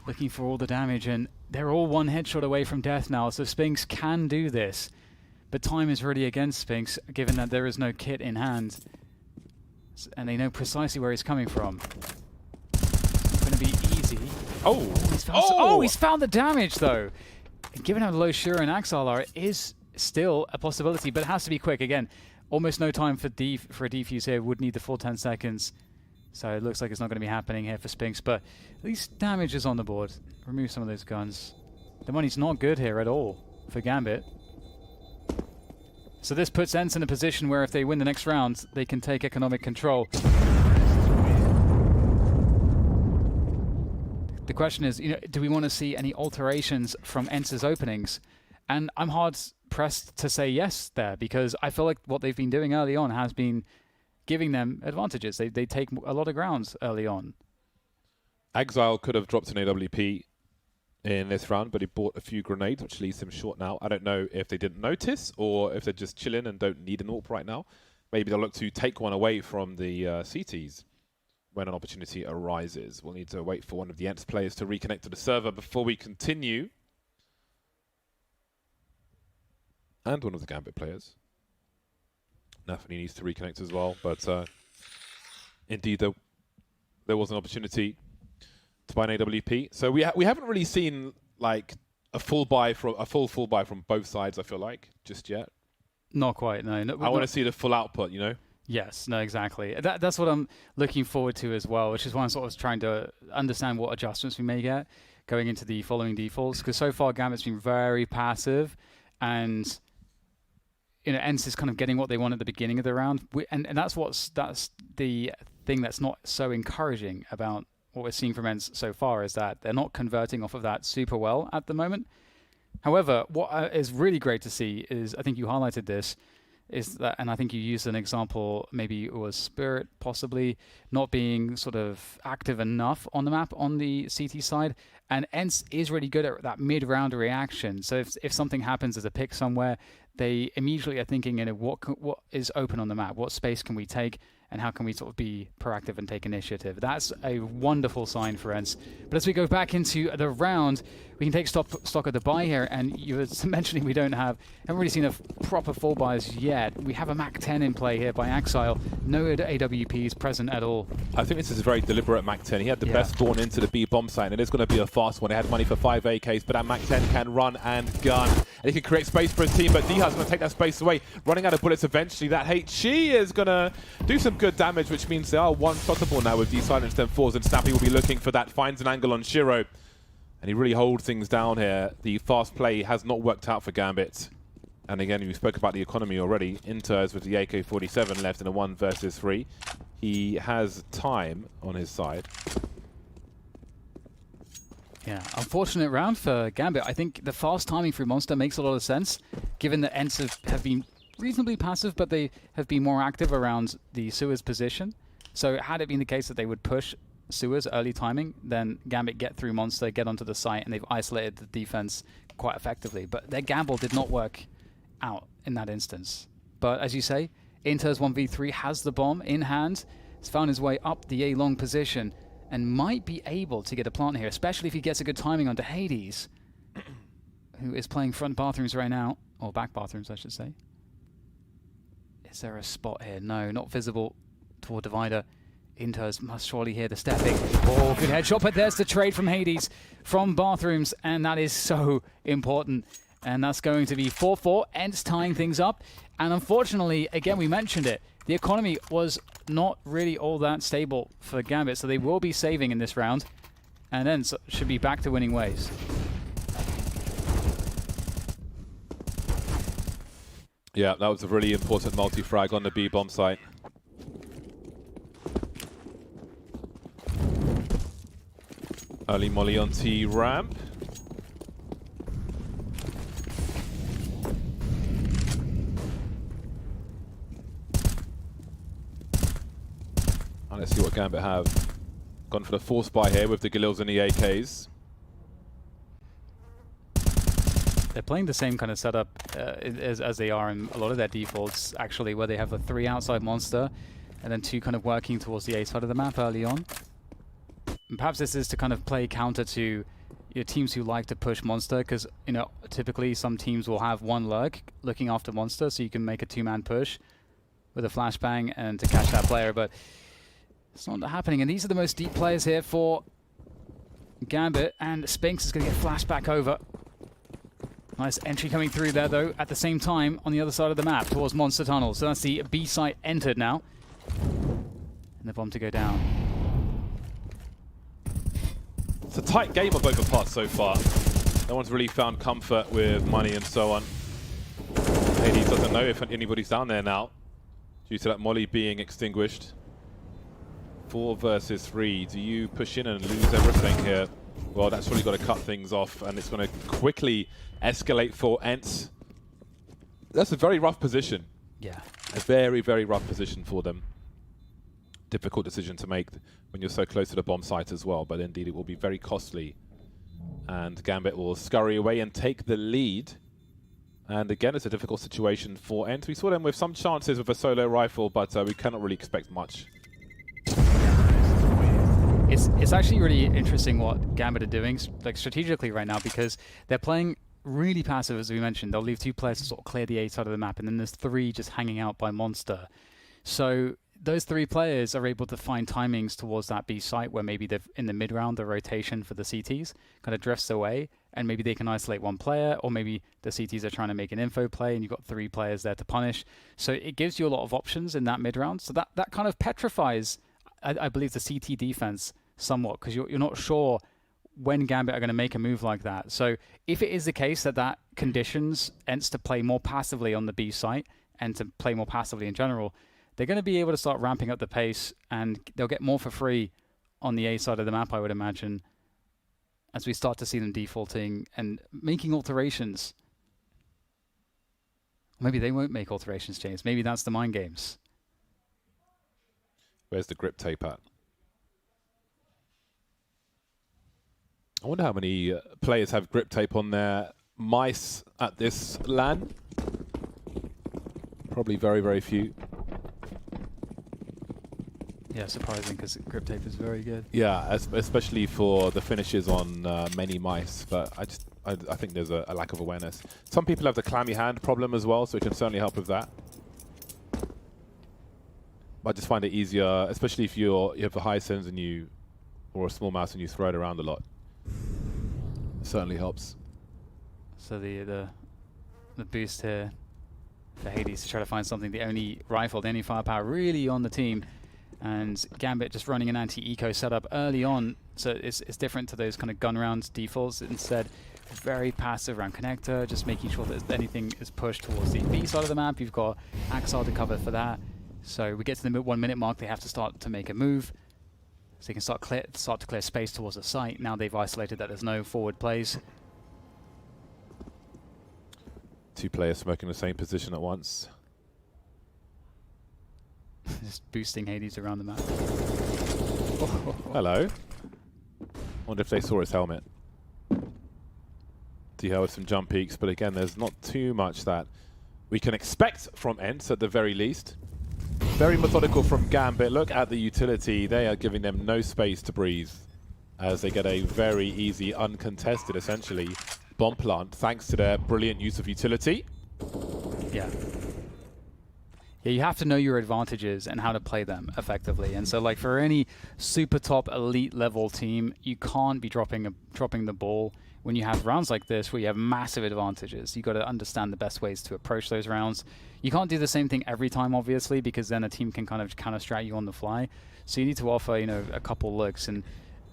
looking for all the damage, and they're all one headshot away from death now, so Spinks can do this. But time is really against Spinks, given that there is no kit in hand, and they know precisely where he's coming from. It's going to be easy. He's found the damage, though. And given how low Shiro and Exile are, it is still a possibility, but it has to be quick. Again, almost no time for a defuse here. Would need the full 10 seconds. So it looks like it's not going to be happening here for Spinks, but at least damage is on the board. Remove some of those guns. The money's not good here at all for Gambit. So this puts ENCE in a position where if they win the next round, they can take economic control. The question is, do we want to see any alterations from ENCE's openings? And I'm hard pressed to say yes there, because I feel like what they've been doing early on has been giving them advantages. They take a lot of grounds early on. Exile could have dropped an AWP in this round, but he bought a few grenades, which leaves him short now. I don't know if they didn't notice or if they're just chilling and don't need an AWP right now. Maybe they'll look to take one away from the CTs when an opportunity arises. We'll need to wait for one of the ENCE players to reconnect to the server before we continue. And one of the Gambit players. NaVi needs to reconnect as well, but indeed there was an opportunity to buy an AWP. So we haven't really seen like a full buy from both sides. I feel like just yet. Not quite. No. I want to see the full output. Yes. No. Exactly. That's what I'm looking forward to as well, which is why I'm sort of trying to understand what adjustments we may get going into the following defaults. Because so far Gambit's been very passive, and ENCE is kind of getting what they want at the beginning of the round, and that's the thing that's not so encouraging about what we're seeing from ENCE so far, is that they're not converting off of that super well at the moment. However, what is really great to see is, I think you highlighted this, is that, and I think you used an example, maybe it was Spirit possibly not being sort of active enough on the map on the CT side, and ENCE is really good at that mid-round reaction. So if something happens as a pick somewhere, they immediately are thinking, what is open on the map, what space can we take, and how can we sort of be proactive and take initiative. That's a wonderful sign for ENCE. But as we go back into the round, we can take stock of the buy here, and you were mentioning we haven't really seen a proper full buys yet. We have a MAC-10 in play here by Exile. No AWPs present at all. I think this is a very deliberate MAC-10. He had the best spawn into the B bomb site, and it is going to be a fast one. He had money for 5 AKs, but that MAC-10 can run and gun. And he can create space for his team, but Diha's going to take that space away. Running out of bullets eventually. That HG is going to do some good damage, which means they are one-shottable now with these silenced M4s, and Snappy will be looking for that. Finds an angle on Shiro, and he really holds things down here. The fast play has not worked out for Gambit. And again, we spoke about the economy already. Inters with the AK-47 left in a 1 versus 3. He has time on his side. Yeah, unfortunate round for Gambit. I think the fast timing through Monster makes a lot of sense, given that ENCE have been reasonably passive, but they have been more active around the sewers position. So had it been the case that they would push sewers, early timing, then Gambit get through Monster, get onto the site, and they've isolated the defense quite effectively. But their gamble did not work out in that instance. But as you say, Inter's 1v3 has the bomb in hand. He's found his way up the A long position and might be able to get a plant here, especially if he gets a good timing onto Hades, who is playing front bathrooms right now, or back bathrooms, I should say. Is there a spot here? No, not visible toward Divider. Inters must surely hear the stepping. Oh, good headshot, but there's the trade from Hades from bathrooms, and that is so important. And that's going to be 4-4, ENCE tying things up. And unfortunately, again, we mentioned it, the economy was not really all that stable for Gambit, so they will be saving in this round, and then should be back to winning ways. Yeah, that was a really important multi-frag on the B-bomb site. Early molly on T-ramp. Let's see what Gambit have. Gone for the force buy here with the Galils and the AKs. They're playing the same kind of setup as they are in a lot of their defaults, actually, where they have a 3 outside Monster and then 2 kind of working towards the A side of the map early on. And perhaps this is to kind of play counter to your teams who like to push Monster, because, you know, typically some teams will have 1 lurk looking after Monster, so you can make a 2-man push with a flashbang and to catch that player, but it's not happening. And these are the most deep players here for Gambit, and Spinks is going to get flashed back over. Nice entry coming through there, though, at the same time on the other side of the map towards Monster Tunnel. So that's the B site entered now. And the bomb to go down. It's a tight game of overpass so far. No one's really found comfort with money and so on. Hades doesn't know if anybody's down there now, due to that molly being extinguished. 4 versus 3. Do you push in and lose everything here? Well, that's really got to cut things off, and it's going to quickly escalate for ENCE. That's a very rough position. Yeah. A very, very rough position for them. Difficult decision to make when you're so close to the bomb site as well, but indeed it will be very costly. And Gambit will scurry away and take the lead. And again, it's a difficult situation for ENCE. We saw them with some chances with a solo rifle, but we cannot really expect much. It's actually really interesting what Gambit are doing, like strategically right now, because they're playing really passive, as we mentioned. They'll leave 2 players to sort of clear the A side of the map, and then there's 3 just hanging out by Monster. So those 3 players are able to find timings towards that B site where maybe they're in the mid round, the rotation for the CTs kind of drifts away, and maybe they can isolate 1 player, or maybe the CTs are trying to make an info play and you've got 3 players there to punish. So it gives you a lot of options in that mid round. So that kind of petrifies, I believe, the CT defense somewhat, because you're not sure when Gambit are going to make a move like that. So if it is the case that conditions ENCE to play more passively on the B site and to play more passively in general, they're going to be able to start ramping up the pace, and they'll get more for free on the A side of the map, I would imagine, as we start to see them defaulting and making alterations. Maybe they won't make alterations, James. Maybe that's the mind games. Where's the grip tape at? I wonder how many players have grip tape on their mice at this LAN. Probably very, very few. Yeah, surprising, because grip tape is very good. Yeah, especially for the finishes on many mice, but I think there's a lack of awareness. Some people have the clammy hand problem as well, so it can certainly help with that. I just find it easier, especially if you have a high sens and or a small mouse and you throw it around a lot. It certainly helps. So the boost here for Hades to try to find something, the only rifle, the only firepower really on the team, and Gambit just running an anti-eco setup early on, so it's different to those kind of gun round defaults. Instead, very passive around connector, just making sure that anything is pushed towards the B side of the map. You've got Axar to cover for that. So we get to the 1 minute mark, they have to start to make a move. So they can start to clear space towards the site. Now they've isolated that there's no forward plays. 2 players smoking the same position at once. Just boosting Hades around the map. Hello. Wonder if they saw his helmet. He held some jump peaks, but again, there's not too much that we can expect from ENCE at the very least. Very methodical from Gambit. Look at the utility. They are giving them no space to breathe as they get a very easy, uncontested, essentially, bomb plant thanks to their brilliant use of utility. Yeah. Yeah, you have to know your advantages and how to play them effectively. And so, like, for any super top elite level team, you can't be dropping the ball when you have rounds like this where you have massive advantages. You got to understand the best ways to approach those rounds. You can't do the same thing every time, obviously, because then a team can kind of counter-strat you on the fly. So you need to offer, you know, a couple looks, and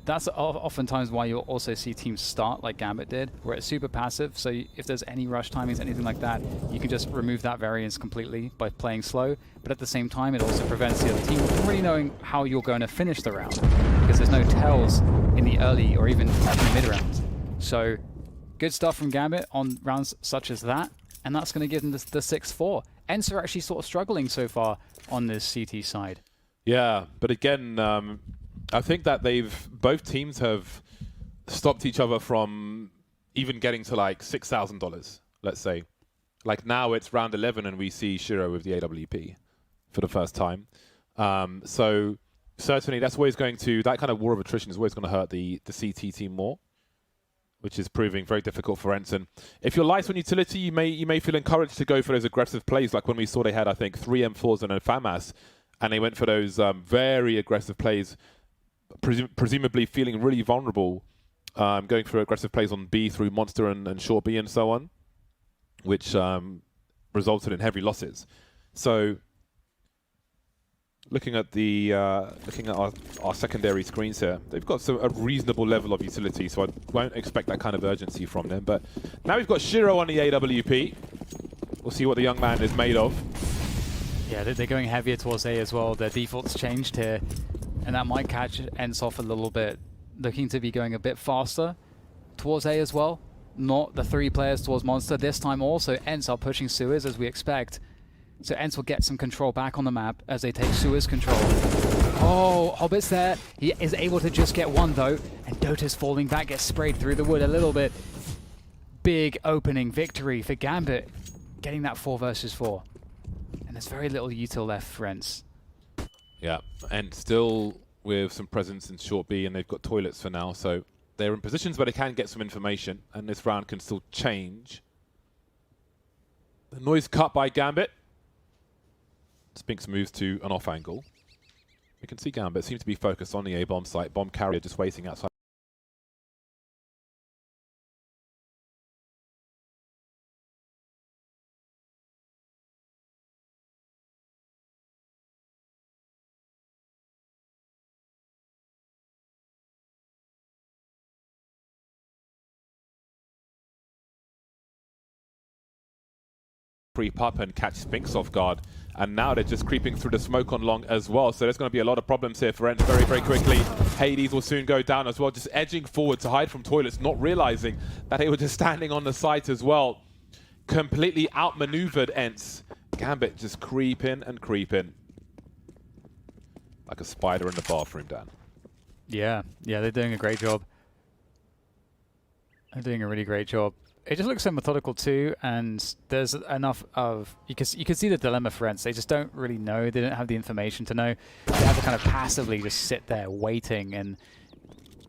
that's oftentimes why you'll also see teams start like Gambit did, where it's super passive. So if there's any rush timings, anything like that, you can just remove that variance completely by playing slow. But at the same time, it also prevents the other team from really knowing how you're going to finish the round, because there's no tells in the early or even mid rounds. So good stuff from Gambit on rounds such as that, and that's going to give them the 6-4. ENCE are actually sort of struggling so far on this CT side. Yeah, but again, I think that both teams have stopped each other from even getting to like $6,000, let's say. Like now it's round 11 and we see Shiro with the AWP for the first time. So certainly that's always going to, that kind of war of attrition is always going to hurt the CT team more, which is proving very difficult for ENCE. And if you're light on utility, you may feel encouraged to go for those aggressive plays, like when we saw they had, I think, 3 M4s and a FAMAS, and they went for those very aggressive plays, presumably feeling really vulnerable, going for aggressive plays on B through Monster and Short B and so on, which resulted in heavy losses. So looking at our secondary screens here, they've got a reasonable level of utility, so I won't expect that kind of urgency from them. But now we've got Shiro on the AWP. We'll see what the young man is made of. Yeah, they're going heavier towards A as well. Their default's changed here, and that might catch ENCE off a little bit. Looking to be going a bit faster towards A as well. Not the 3 players towards Monster. This time also ENCE are pushing Suez as we expect. So ENCE will get some control back on the map as they take Suez control. Oh, Hobbit's there. He is able to just get one though, and Dota's falling back, gets sprayed through the wood a little bit. Big opening victory for Gambit, getting that 4 versus 4. And there's very little util left for ENCE. Yeah, and still with some presence in Short B, and they've got toilets for now, so they're in positions where they can get some information, and this round can still change. The noise cut by Gambit. Spinks moves to an off angle. We can see Gambit seems to be focused on the A-bomb site. Bomb carrier just waiting outside. Creep up and catch Spinks off guard, and now they're just creeping through the smoke on long as well, so there's going to be a lot of problems here for ENCE very, very quickly. Hades will soon go down as well, just edging forward to hide from toilets, not realizing that they were just standing on the site as well. Completely outmaneuvered ENCE. Gambit just creeping and creeping like a spider in the bathroom, Dan. Yeah, they're doing a great job. They're doing a really great job. It just looks so methodical too, and there's enough of... You can see the dilemma for ENCE. They just don't really know. They don't have the information to know. They have to kind of passively just sit there waiting and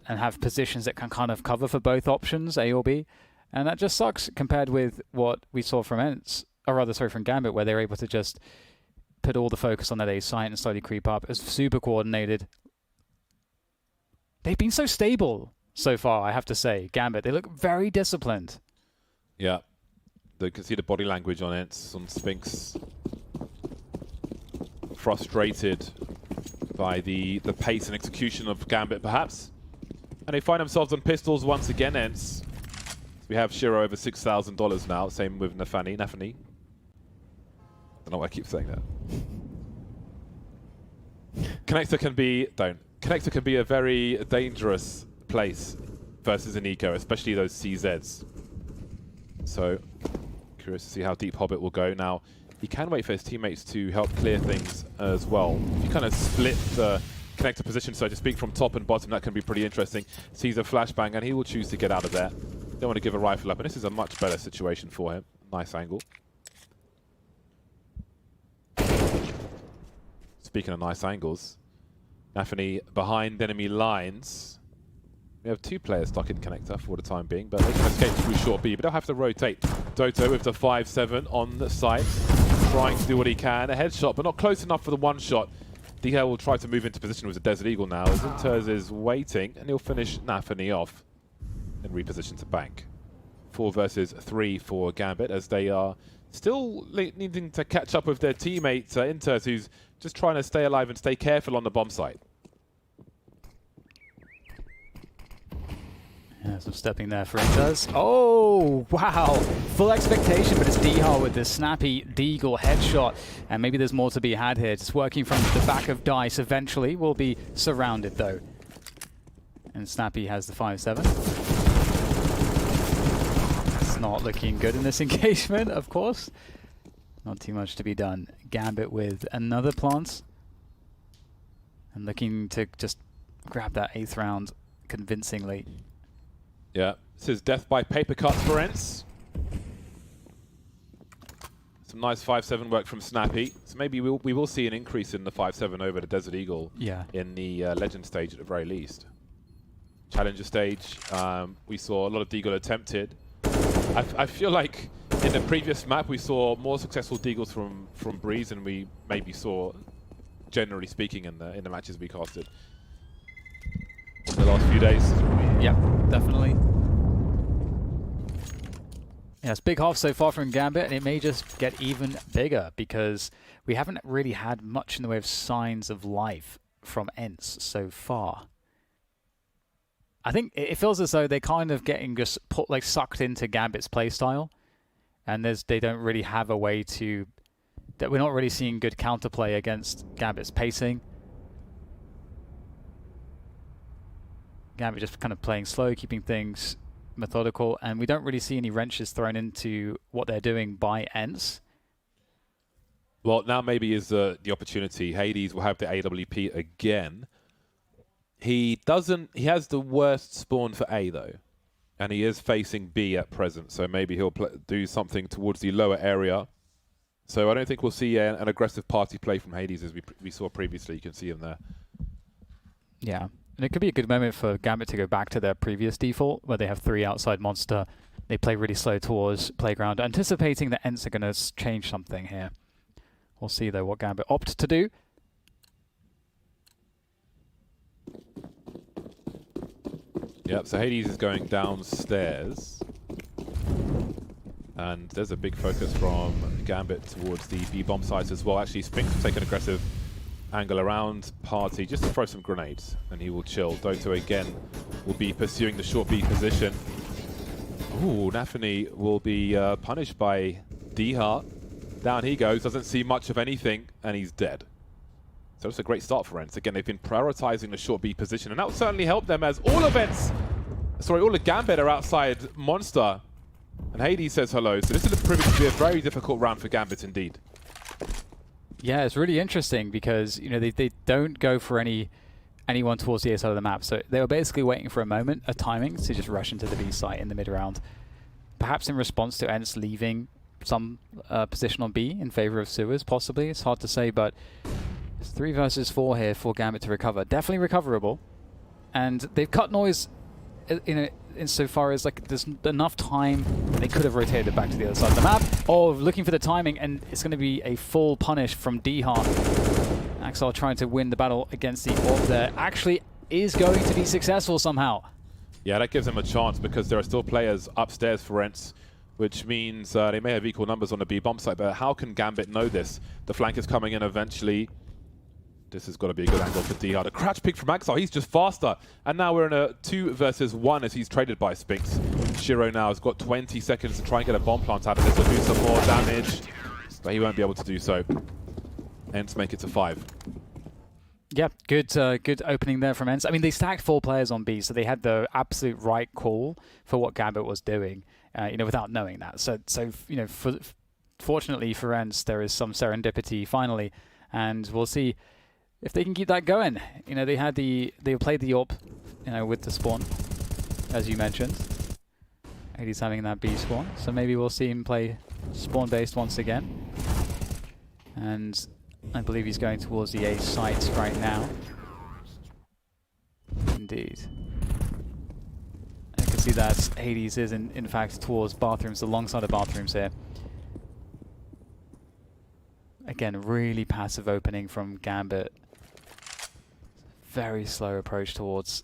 have positions that can kind of cover for both options, A or B. And that just sucks compared with what we saw from ENCE, or rather, sorry, from Gambit, where they were able to just put all the focus on that A site and slowly creep up. It's super coordinated. They've been so stable so far, I have to say. Gambit, they look very disciplined. Yeah, you can see the body language on ENCE, on Spinks. Frustrated by the pace and execution of Gambit, perhaps. And they find themselves on pistols once again, ENCE. We have Shiro over $6,000 now, same with NaVi. I don't know why I keep saying that. Connector can be a very dangerous place versus an eco, especially those CZs. So, curious to see how deep Hobbit will go. Now, he can wait for his teammates to help clear things as well. If you kind of split the connector position, so to speak, from top and bottom. That can be pretty interesting. Sees a flashbang, and he will choose to get out of there. Don't want to give a rifle up, and this is a much better situation for him. Nice angle. Speaking of nice angles, NaVi behind enemy lines. We have 2 players stuck in connector for the time being, but they can escape through short B, but they'll have to rotate. Doto with the 5-7 on the site, trying to do what he can. A headshot, but not close enough for the one shot. DHL will try to move into position with the Desert Eagle now, as Inters is waiting, and he'll finish NaVi off and reposition to bank. 4 versus 3 for Gambit, as they are still needing to catch up with their teammate Inters, who's just trying to stay alive and stay careful on the bomb site. Yeah, some stepping there for Inters. Oh, wow. Full expectation, but it's Dihar with the snappy Deagle headshot. And maybe there's more to be had here. Just working from the back of Dice eventually. Will be surrounded, though. And Snappy has the 5-7. It's not looking good in this engagement, of course. Not too much to be done. Gambit with another plant. And looking to just grab that 8th round convincingly. Yeah, this is death by paper cuts for ENCE. Some nice 5-7 work from Snappy. So maybe we will see an increase in the 5-7 over the Desert Eagle in the Legend stage at the very least. Challenger stage, we saw a lot of Deagle attempted. I feel like in the previous map we saw more successful Deagles from Breeze than we maybe saw, generally speaking, in the matches we casted in the last few days. Yeah, definitely. Yeah, it's big half so far from Gambit, and it may just get even bigger because we haven't really had much in the way of signs of life from ENCE so far. I think it feels as though they're kind of getting just sucked into Gambit's playstyle, and they don't really have a way to... that we're not really seeing good counterplay against Gambit's pacing. Gambit just kind of playing slow, keeping things methodical, and we don't really see any wrenches thrown into what they're doing by ENCE. Well, now maybe is the opportunity. Hades will have the AWP again. He has the worst spawn for A, though. And he is facing B at present, so maybe he'll do something towards the lower area. So I don't think we'll see an aggressive party play from Hades as we saw previously. You can see him there. Yeah. And it could be a good moment for Gambit to go back to their previous default, where they have 3 outside monster. They play really slow towards playground, anticipating that ENCE are going to change something here. We'll see, though, what Gambit opt to do. Yep, so Hades is going downstairs. And there's a big focus from Gambit towards the B-bomb sites as well. Actually, Spinks will take an aggressive angle around Party just to throw some grenades, and he will chill. Doto again will be pursuing the short B position. Ooh, NaVi will be punished by Dihar. Down he goes, doesn't see much of anything, and he's dead. So it's a great start for ENCE. Again, they've been prioritizing the short B position, and that will certainly help them as all of Gambit are outside Monster. And Hades says hello, so this is proving to be a very difficult round for Gambit indeed. Yeah, it's really interesting because, you know, they don't go for anyone towards the A side of the map. So they were basically waiting for a moment, a timing, to just rush into the B site in the mid-round. Perhaps in response to ENCE leaving some position on B in favor of sewers, possibly. It's hard to say, but it's 3 versus 4 here for Gambit to recover. Definitely recoverable. And they've cut noise insofar as like there's enough time they could have rotated back to the other side of the map, or looking for the timing, and it's going to be a full punish from Dihar. Axel trying to win the battle against the orb there actually is going to be successful somehow. Yeah, that gives them a chance because there are still players upstairs for ENCE, which means they may have equal numbers on the B bomb site, but how can Gambit know this? The flank is coming in eventually. This has got to be a good angle for Dihar. The crouch pick from Axel, he's just faster. And now we're in a 2 versus 1 as he's traded by Spinks. Shiro now has got 20 seconds to try and get a bomb plant out of this to do some more damage. But he won't be able to do so. ENCE make it to 5. Yeah, good opening there from ENCE. I mean, they stacked 4 players on B, so they had the absolute right call for what Gambit was doing, without knowing that. So fortunately for ENCE, there is some serendipity finally, and we'll see if they can keep that going. You know, they played the AWP, you know, with the spawn, as you mentioned. And he's having that B spawn, so maybe we'll see him play spawn-based once again. And I believe he's going towards the A site right now. Indeed. I can see that Hades is in fact towards bathrooms, alongside the bathrooms here. Again, really passive opening from Gambit. Very slow approach towards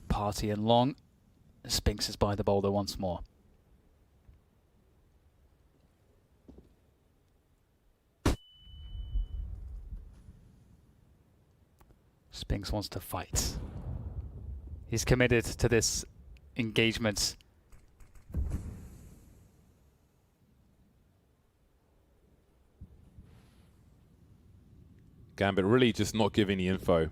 Party and Long. Spinks is by the boulder once more. Spinks wants to fight. He's committed to this engagement. Gambit really just not giving the info.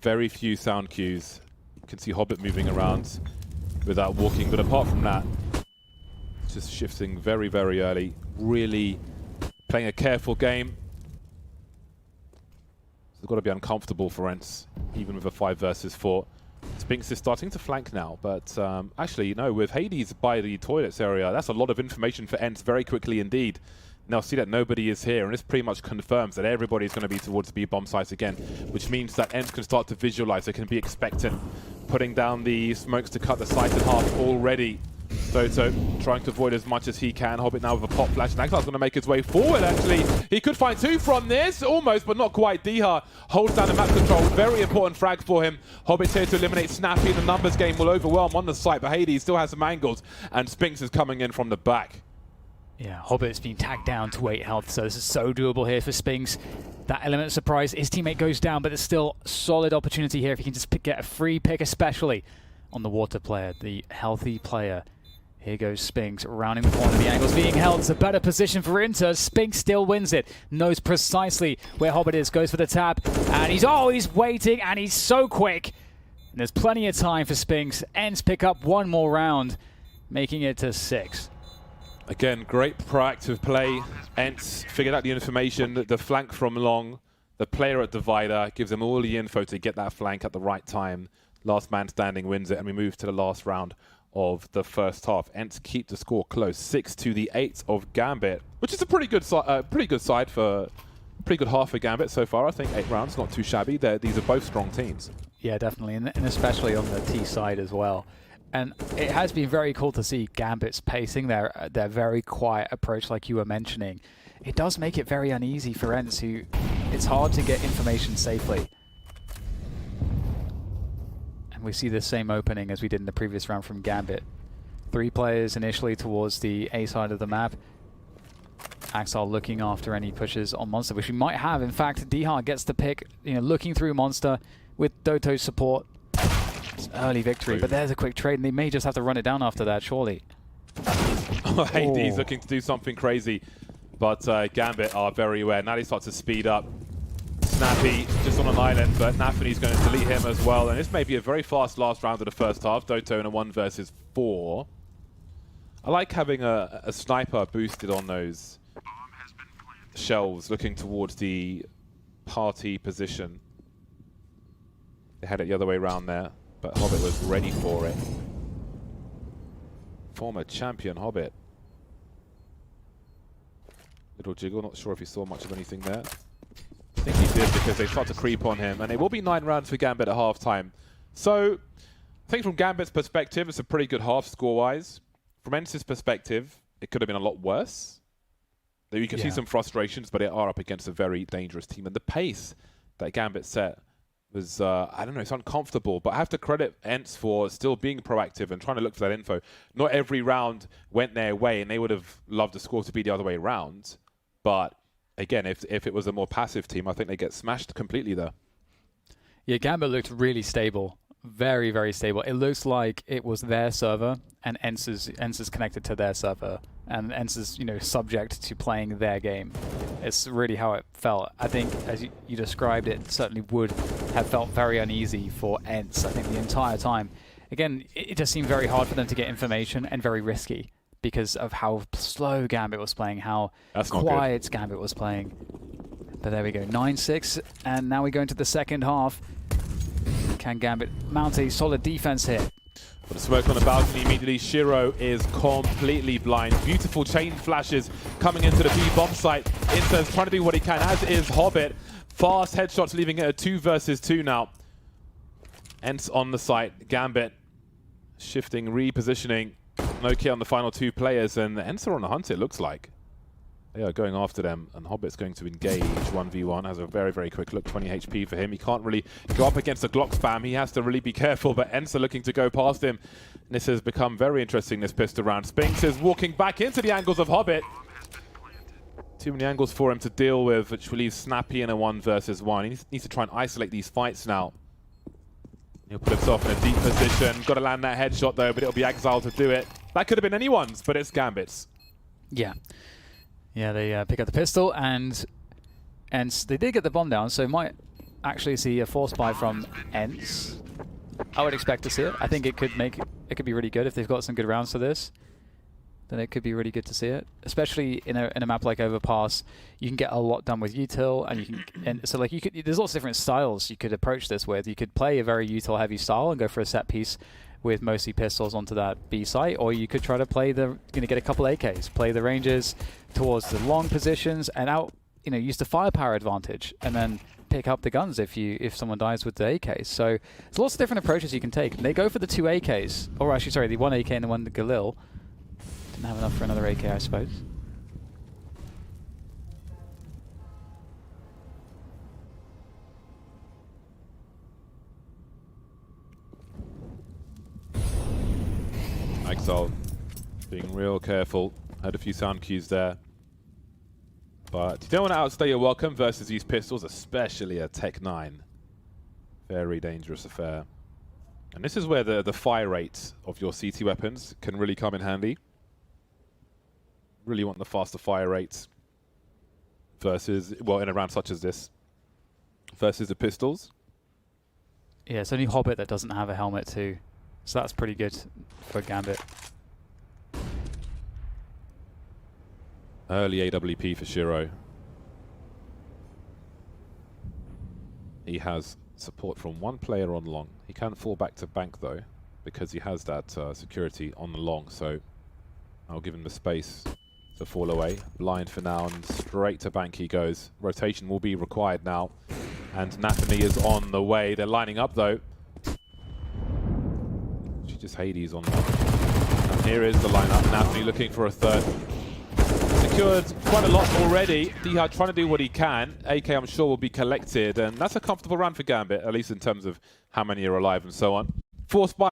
Very few sound cues. You can see Hobbit moving around without walking, but apart from that, just shifting very, very early. Really playing a careful game. It's got to be uncomfortable for ENCE, even with a 5 versus 4. Spinks is starting to flank now, but actually, you know, with Hades by the toilets area, that's a lot of information for ENCE very quickly indeed. Now see that nobody is here, and this pretty much confirms that everybody's going to be towards B-bomb sites again, which means that ENCE can start to visualize, they can be expectant, putting down the smokes to cut the site in half already. Doto trying to avoid as much as he can. Hobbit now with a pop flash. Naglar's going to make his way forward, actually. He could find 2 from this, almost, but not quite. Diha holds down the map control. Very important frag for him. Hobbit's here to eliminate Snappy. The numbers game will overwhelm on the site, but Hades still has some angles, and Spinks is coming in from the back. Yeah, Hobbit's been tagged down to 8 health, so this is so doable here for Spinks. That element of surprise, his teammate goes down, but there's still solid opportunity here if he can just get a free pick, especially on the water player, the healthy player. Here goes Spinks, rounding the corner, the angle's being held. It's a better position for Inter. Spinks still wins it, knows precisely where Hobbit is, goes for the tap, and he's waiting, and he's so quick. And there's plenty of time for Spinks. ENCE pick up one more round, making it to 6. Again, great proactive play. ENCE figured out the information, the flank from Long, the player at Divider, gives them all the info to get that flank at the right time. Last man standing wins it, and we move to the last round of the first half. ENCE keep the score close, 6-8 of Gambit, which is a pretty good side for pretty good half for Gambit so far. I think 8 rounds, not too shabby. These are both strong teams. Yeah, definitely, and especially on the T side as well. And it has been very cool to see Gambit's pacing, their very quiet approach, like you were mentioning. It does make it very uneasy for ENCE, who it's hard to get information safely. We see the same opening as we did in the previous round from Gambit. 3 players initially towards the A side of the map. Axel looking after any pushes on Monster, which we might have. In fact, Diha gets the pick, you know, looking through Monster with Doto's support. It's an early victory, but there's a quick trade, and they may just have to run it down after that, surely. Hades looking to do something crazy, but Gambit are very aware. Now they start to speed up. Snappy just on an island, but NaVi's going to delete him as well. And this may be a very fast last round of the first half. Doto in a 1 versus 4. I like having a sniper boosted on those shelves, looking towards the party position. They had it the other way around there, but Hobbit was ready for it. Former champion Hobbit. Little jiggle, not sure if he saw much of anything there. I think he did, because they start to creep on him, and it will be 9 rounds for Gambit at half-time. So, I think from Gambit's perspective, it's a pretty good half score-wise. From ENCE's perspective, it could have been a lot worse. You can see some frustrations, but they are up against a very dangerous team. And the pace that Gambit set was, I don't know, it's uncomfortable. But I have to credit ENCE for still being proactive and trying to look for that info. Not every round went their way, and they would have loved the score to be the other way around. But again, if it was a more passive team, I think they get smashed completely there. Yeah, Gambit looked really stable. Very, very stable. It looks like it was their server, and ENCE's connected to their server, and ENCE's, you know, subject to playing their game. It's really how it felt. I think, as you described it, certainly would have felt very uneasy for ENCE, I think, the entire time. Again, it just seemed very hard for them to get information, and very risky, because of how slow Gambit was playing, how quiet Gambit was playing. But there we go, 9-6, and now we go into the second half. Can Gambit mount a solid defense here? But the smoke on the balcony immediately. Shiro is completely blind. Beautiful chain flashes coming into the B bomb site. ENCE trying to do what he can, as is Hobbit. Fast headshots, leaving it a 2 versus 2 now. ENCE on the site. Gambit shifting, repositioning. No kit on the final 2 players, and ENCE are on the hunt, it looks like. They are going after them, and Hobbit's going to engage 1v1. Has a very, very quick look, 20 HP for him. He can't really go up against the Glock spam. He has to really be careful, but ENCE are looking to go past him. And this has become very interesting, this pistol round. Spinks is walking back into the angles of Hobbit. Too many angles for him to deal with, which will leave Snappy in a 1 versus 1. He needs to try and isolate these fights now. He'll put himself in a deep position. Got to land that headshot, though, but it'll be Exile to do it. That could have been anyone's, but it's Gambit's. Yeah. Yeah, they pick up the pistol, and they did get the bomb down, so might actually see a force buy from ENCE. I would expect to see it. I think it could be really good if they've got some good rounds for this. Then it could be really good to see it, especially in a map like Overpass. You can get a lot done with util, and so like there's lots of different styles you could approach this with. You could play a very util heavy style and go for a set piece with mostly pistols onto that B site, or you could try to play get a couple AKs, play the ranges towards the long positions, and use the firepower advantage, and then pick up the guns if someone dies with the AKs. So there's lots of different approaches you can take. They go for the 2 AKs, or actually, sorry, the 1 AK and the 1 Galil. Didn't have enough for another AK, I suppose. Exile being real careful. Had a few sound cues there. But you don't want to outstay your welcome versus these pistols, especially a Tech 9. Very dangerous affair. And this is where the fire rate of your CT weapons can really come in handy. Really want the faster fire rates versus, well, in a round such as this, versus the pistols. Yeah, it's only Hobbit that doesn't have a helmet too. So that's pretty good for Gambit. Early AWP for Shiro. He has support from 1 player on long. He can fall back to bank though, because he has that security on the long, so I'll give him the space to fall away. Blind for now, and straight to bank he goes. Rotation will be required now, and NaVi is on the way. They're lining up though. Just Hades on that. And here is the lineup. NaVi looking for a third. Secured quite a lot already. Dihad trying to do what he can. AK, I'm sure, will be collected, and that's a comfortable run for Gambit, at least in terms of how many are alive and so on. Forced by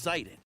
Excited.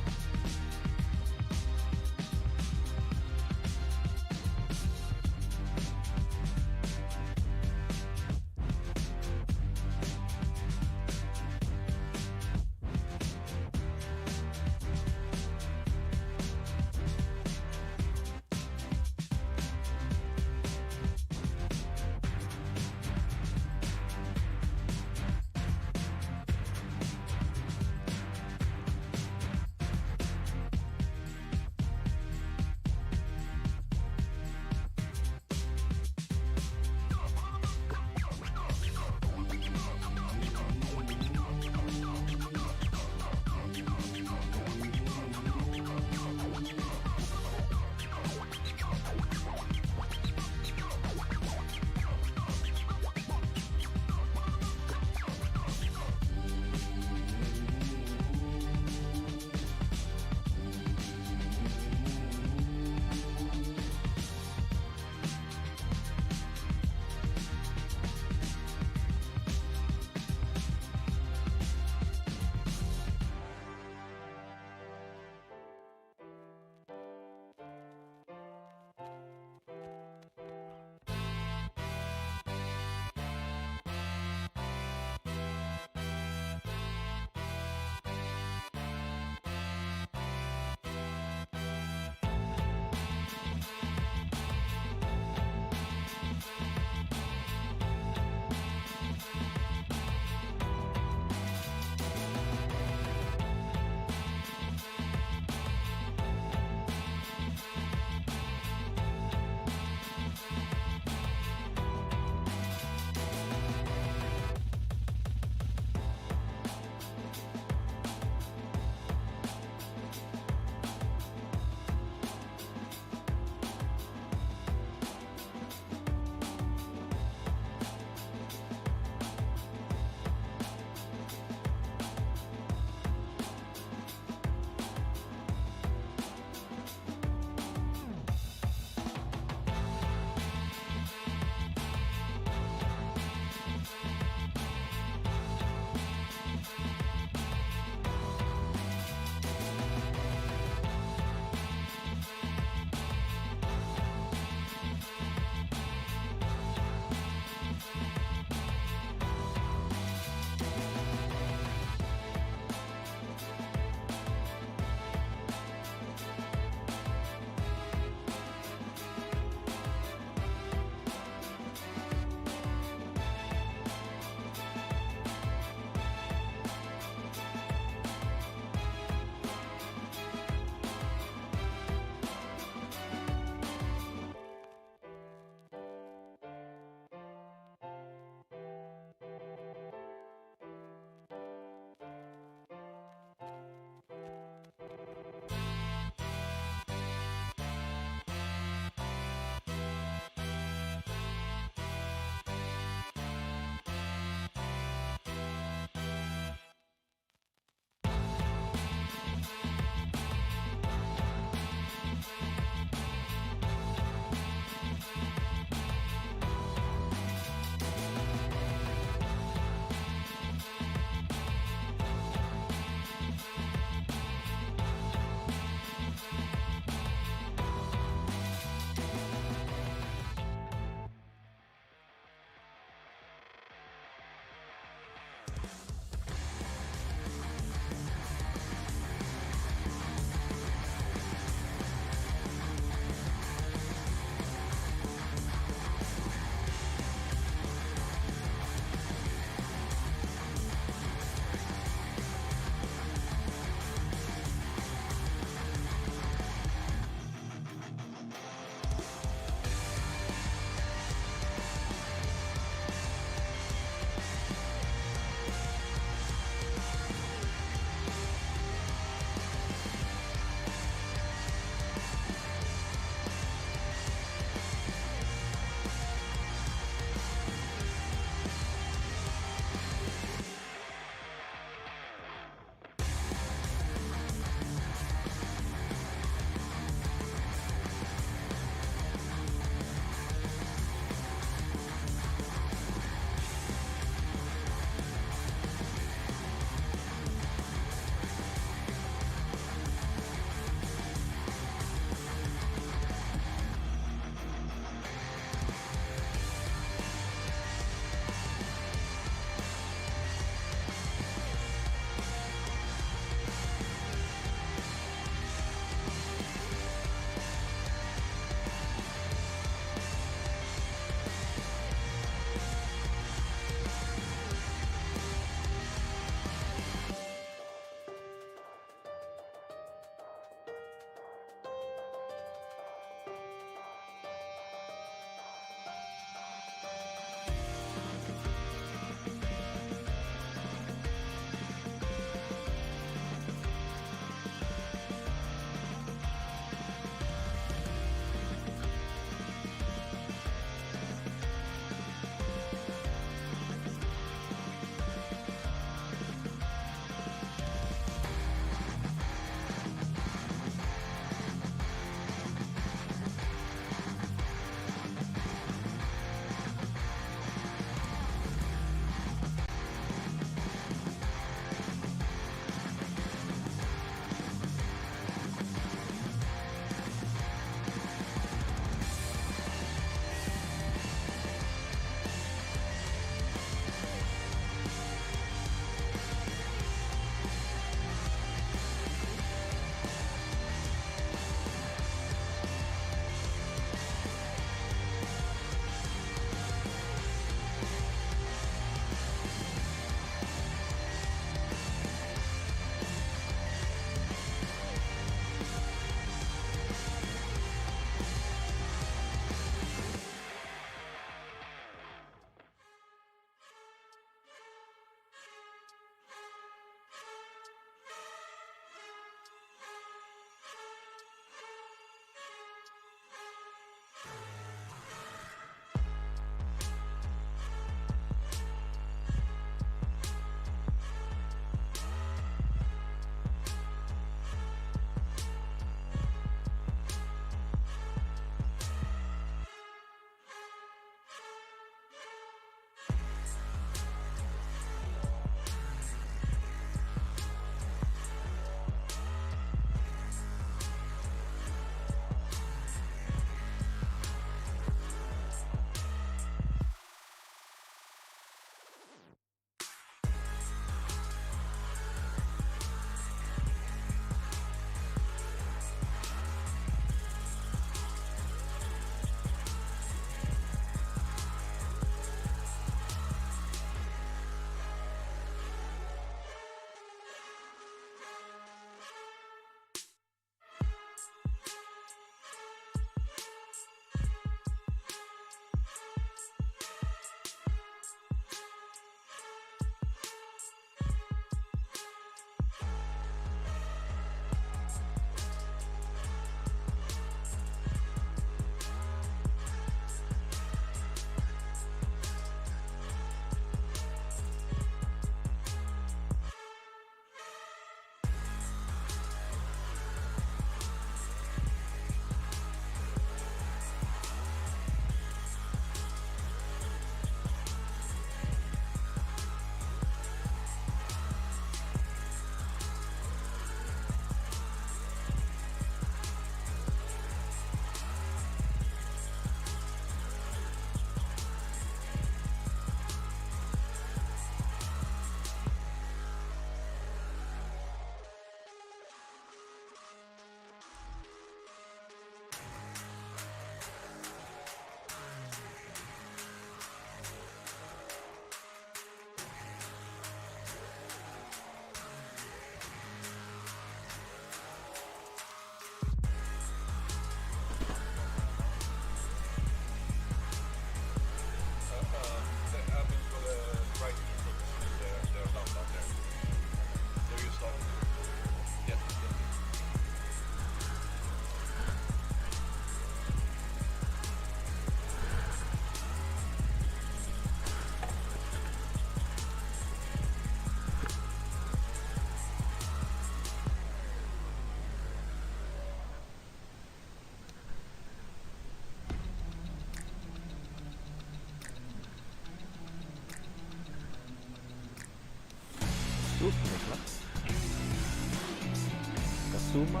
Suma.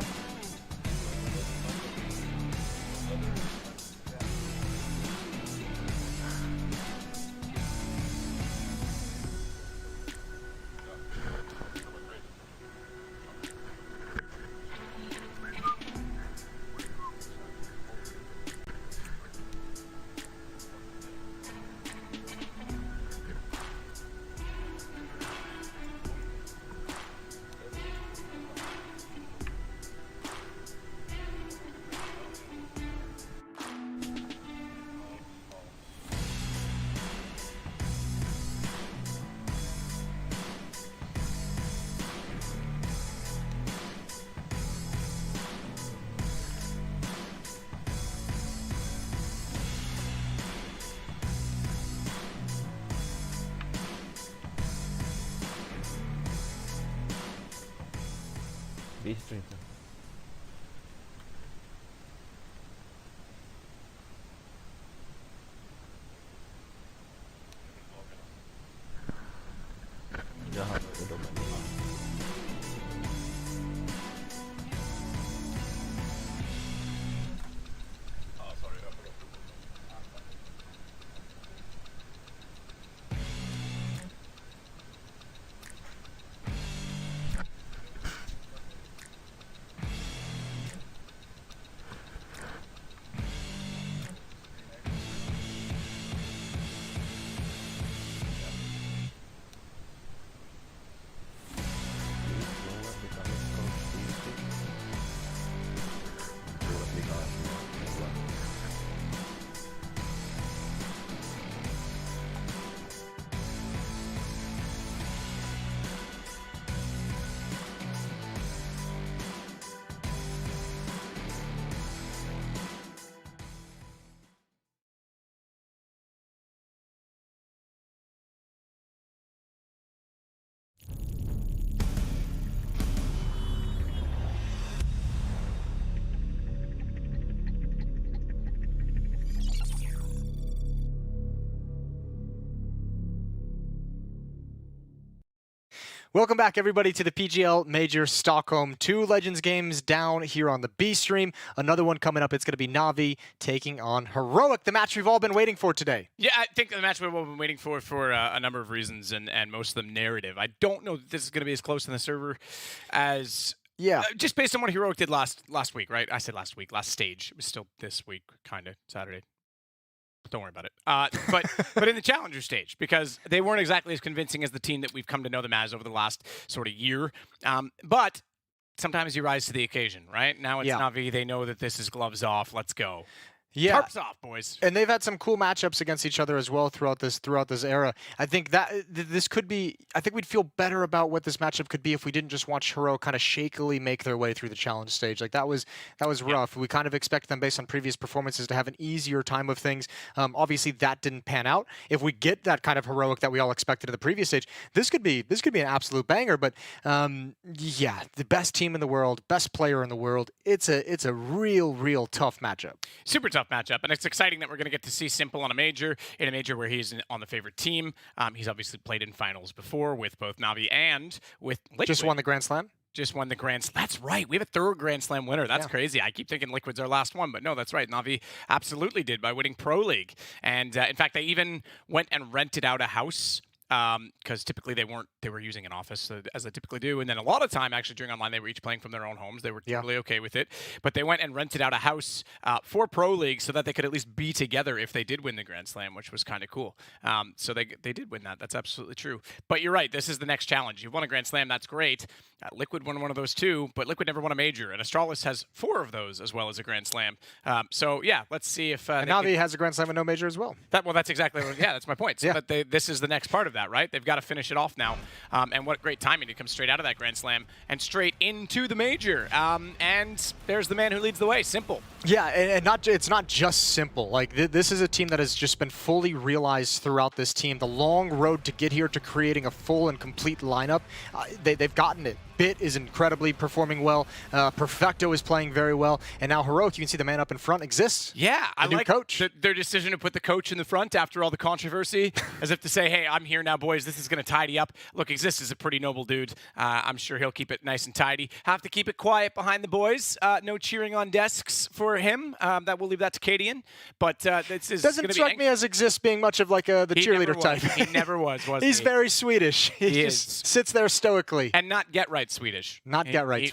B-Street. Jag har det då. Welcome back, everybody, to the PGL Major Stockholm. 2 Legends games down here on the B stream. Another one coming up. It's going to be NaVi taking on Heroic, the match we've all been waiting for today. Yeah, I think the match we've all been waiting for a number of reasons, and most of them narrative. I don't know that this is going to be as close in the server as... Yeah. Just based on what Heroic did last week, right? I said last week, last stage. It was still this week, kind of, Saturday. Don't worry about it. But in the challenger stage, because they weren't exactly as convincing as the team that we've come to know them as over the last sort of year. But sometimes you rise to the occasion, right? Now it's NaVi. They know that this is gloves off. Let's go. Yeah. Tarps off, boys. And they've had some cool matchups against each other as well throughout this era. I think that this could be. I think we'd feel better about what this matchup could be if we didn't just watch Heroic kind of shakily make their way through the challenge stage. Like that was rough. We kind of expect them based on previous performances to have an easier time of things. Obviously that didn't pan out. If we get that kind of Heroic that we all expected in the previous stage, this could be an absolute banger. But yeah, the best team in the world, best player in the world. It's a real tough matchup. Super tough matchup, and it's exciting that we're going to get to see Simple on a major, in a major where he's on the favorite team. He's obviously played in finals before with both NaVi and with Liquid. Just won the Grand Slam? Just won the Grand Slam. That's right. We have a third Grand Slam winner. That's crazy. I keep thinking Liquid's our last one, but no, that's right. NaVi absolutely did by winning Pro League. And in fact, they even went and rented out a house because typically they were using an office as they typically do, and then a lot of time actually during online they were each playing from their own homes. They were totally okay with it, but they went and rented out a house for Pro League so that they could at least be together if they did win the Grand Slam, which was kind of cool. So they did win that. That's absolutely true. But you're right. This is the next challenge. You've won a Grand Slam. That's great. Liquid won one of those too, but Liquid never won a major, and Astralis has 4 of those as well as a Grand Slam. So yeah, let's see if and NaVi has a Grand Slam and no major as well. That's exactly what, that's my point. So this is the next part of that, right? They've got to finish it off now, and what great timing to come straight out of that Grand Slam and straight into the major. And there's the man who leads the way, Simple. Yeah, and it's not just Simple. Like this is a team that has just been fully realized throughout this team. The long road to get here to creating a full and complete lineup, they've gotten it. Bit is incredibly performing well. Perfecto is playing very well. And now Heroic, you can see the man up in front exists. Yeah, I new like coach. Their decision to put the coach in the front after all the controversy, as if to say, hey, I'm here now, boys. This is going to tidy up. Look, Exist is a pretty noble dude. I'm sure he'll keep it nice and tidy. Have to keep it quiet behind the boys. No cheering on desks for him. That we'll leave that to Cadian. But this is doesn't strike me as Exist being much of like the cheerleader type. He never was he? He's very Swedish. He just sits there stoically. And not get right Swedish. Swedish.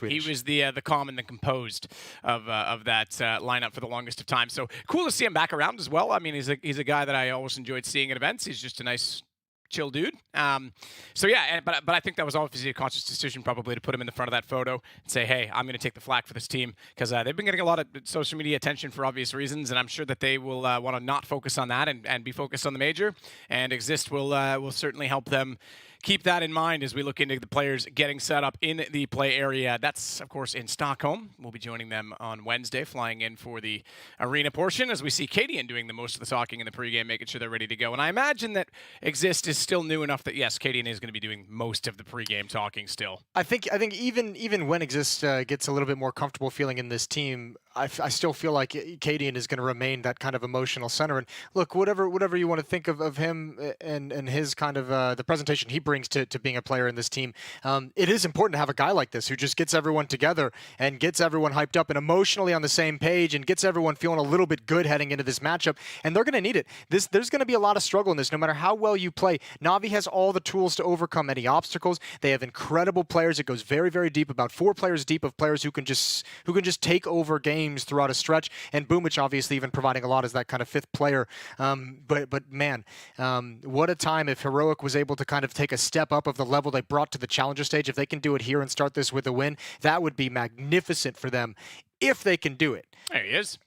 He was the calm and the composed of that lineup for the longest of time. So cool to see him back around as well. I mean, he's a guy that I always enjoyed seeing at events. He's just a nice, chill dude. So yeah, but I think that was obviously a conscious decision probably to put him in the front of that photo and say, hey, I'm going to take the flak for this team, because they've been getting a lot of social media attention for obvious reasons, and I'm sure that they will want to not focus on that and be focused on the major. And Exist will certainly help them keep that in mind as we look into the players getting set up in the play area. That's, of course, in Stockholm. We'll be joining them on Wednesday, flying in for the arena portion, as we see Cadian doing the most of the talking in the pregame, making sure they're ready to go. And I imagine that Exist is still new enough that, yes, Cadian is going to be doing most of the pregame talking still. I think even when Exist gets a little bit more comfortable feeling in this team, I still feel like Cadian is going to remain that kind of emotional center. And look, whatever you want to think of him and his kind of the presentation he brings to being a player in this team, it is important to have a guy like this who just gets everyone together and gets everyone hyped up and emotionally on the same page and gets everyone feeling a little bit good heading into this matchup. And they're going to need it. There's going to be a lot of struggle in this, no matter how well you play. NaVi has all the tools to overcome any obstacles. They have incredible players. It goes very, very deep, about 4 players deep of players who can just take over games throughout a stretch. And Boomich obviously even providing a lot as that kind of 5th player. But man, what a time if Heroic was able to kind of take a step up of the level they brought to the challenger stage. If they can do it here and start this with a win, that would be magnificent for them if they can do it. There he is.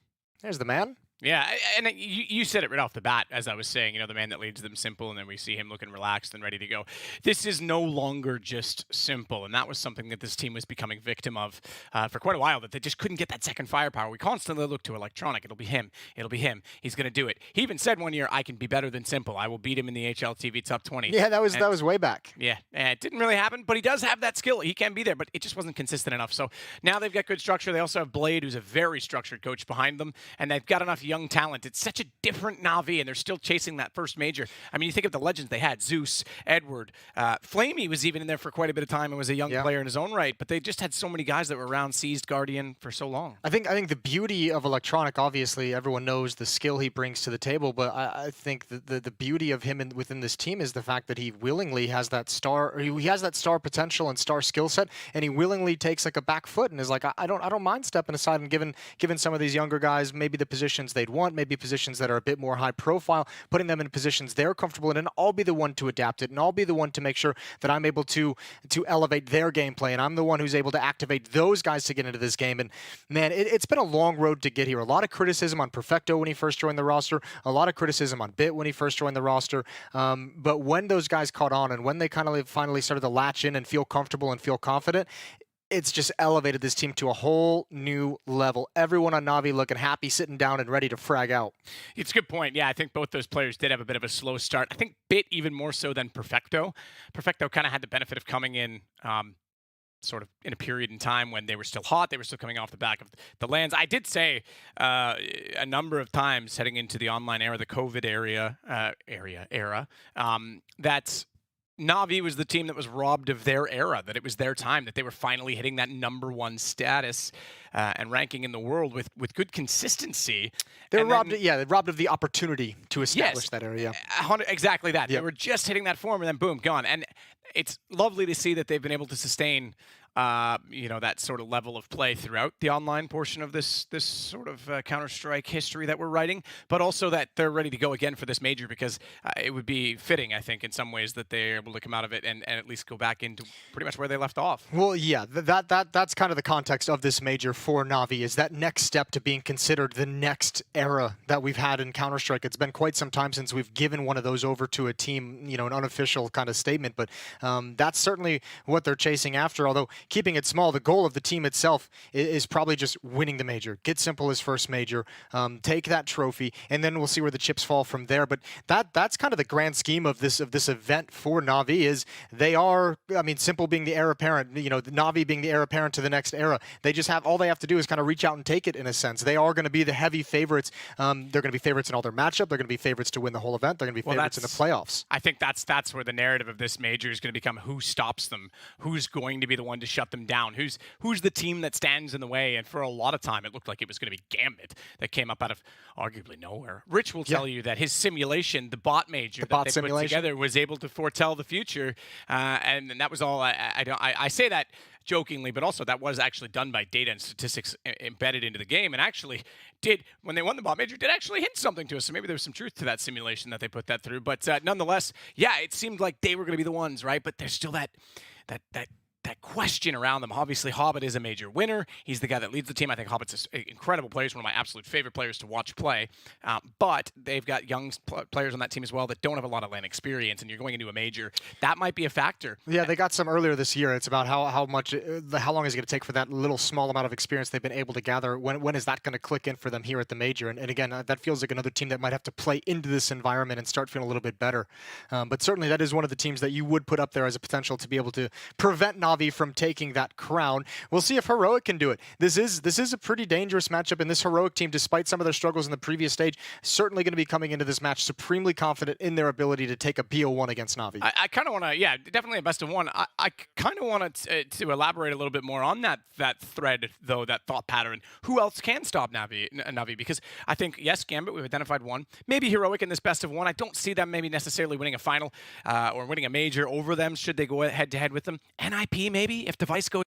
There's the man. Yeah, and you said it right off the bat, as I was saying, the man that leads them simple, and then we see him looking relaxed and ready to go. This is no longer just simple, and that was something that this team was becoming victim of for quite a while, that they just couldn't get that second firepower. We constantly look to Electronic. It'll be him. It'll be him. He's going to do it. He even said one year, I can be better than Simple. I will beat him in the HLTV top 20. Yeah, that was way back. Yeah, and it didn't really happen, but he does have that skill. He can be there, but it just wasn't consistent enough. So now they've got good structure. They also have Blade, who's a very structured coach behind them, and they've got enough young talent. It's such a different NaVi, and they're still chasing that first major. I mean, you think of the legends they had, Zeus, Edward, Flamey was even in there for quite a bit of time and was a young player in his own right, but they just had so many guys that were around Seized, Guardian for so long. I think the beauty of Electronic, obviously everyone knows the skill he brings to the table, but I think the beauty of him within this team is the fact that he willingly has that star, he has that star potential and star skill set, and he willingly takes like a back foot and is like, I don't mind stepping aside and giving some of these younger guys maybe the positions they'd want, maybe positions that are a bit more high profile, putting them in positions they're comfortable in, and I'll be the one to adapt it, and I'll be the one to make sure that I'm able to elevate their gameplay, and I'm the one who's able to activate those guys to get into this game. And man, it's been a long road to get here. A lot of criticism on Perfecto when he first joined the roster, a lot of criticism on Bit when he first joined the roster, but when those guys caught on and when they kind of finally started to latch in and feel comfortable and feel confident, it's just elevated this team to a whole new level. Everyone on NaVi looking happy, sitting down and ready to frag out. It's a good point. Yeah, I think both those players did have a bit of a slow start. I think Bit even more so than Perfecto. Perfecto kind of had the benefit of coming in sort of in a period in time when they were still hot. They were still coming off the back of the lands. I did say a number of times heading into the online era, the COVID era, that NaVi was the team that was robbed of their era, that it was their time, that they were finally hitting that #1 status and ranking in the world with good consistency. They're robbed, robbed of the opportunity to establish that area. Exactly that. They were just hitting that form and then boom, gone. And it's lovely to see that they've been able to sustain that sort of level of play throughout the online portion of this sort of Counter-Strike history that we're writing, but also that they're ready to go again for this major, because it would be fitting, I think, in some ways that they're able to come out of it and at least go back into pretty much where they left off. Well, yeah, that's kind of the context of this major for NaVi, is that next step to being considered the next era that we've had in Counter-Strike. It's been quite some time since we've given one of those over to a team, an unofficial kind of statement, but that's certainly what they're chasing after, although keeping it small. The goal of the team itself is probably just winning the major. Get Simple his first major, take that trophy, and then we'll see where the chips fall from there. But that's kind of the grand scheme of this event for NaVi. Is they are, I mean, Simple being the heir apparent, you know, NaVi being the heir apparent to the next era. They just have, all they have to do is kind of reach out and take it in a sense. They are going to be the heavy favorites. They're going to be favorites in all their matchup. They're going to be favorites to win the whole event. They're going to be favorites in the playoffs. I think that's where the narrative of this major is going to become who stops them, who's going to be the one to shut them down, who's the team that stands in the way. And for a lot of time, it looked like it was going to be Gambit that came up out of arguably nowhere. Rich will tell you that his simulation, the bot major that they put together, was able to foretell the future, and that was all. I say that jokingly, but also that was actually done by data and statistics embedded into the game, and actually did, when they won the bot major, did actually hint something to us. So maybe there was some truth to that simulation that they put that through. But nonetheless, yeah, it seemed like they were going to be the ones, right? But there's still that question around them. Obviously, Hobbit is a major winner. He's the guy that leads the team. I think Hobbit's an incredible player. He's one of my absolute favorite players to watch play. But they've got young players on that team as well that don't have a lot of LAN experience, and you're going into a major. That might be a factor. Yeah, they got some earlier this year. It's about how long is it going to take for that little small amount of experience they've been able to gather. When is that going to click in for them here at the major? And again, that feels like another team that might have to play into this environment and start feeling a little bit better. But certainly that is one of the teams that you would put up there as a potential to be able to prevent NaVi from taking that crown. We'll see if Heroic can do it. This is a pretty dangerous matchup, and this Heroic team, despite some of their struggles in the previous stage, certainly going to be coming into this match supremely confident in their ability to take a BO1 against NaVi. I kind of want to, yeah, definitely a best of one. I kind of want to elaborate a little bit more on that thread, though, that thought pattern. Who else can stop NaVi? Because I think, yes, Gambit, we've identified one. Maybe Heroic in this best of one. I don't see them maybe necessarily winning a final or winning a major over them should they go head-to-head with them. NIP, maybe, if Device goes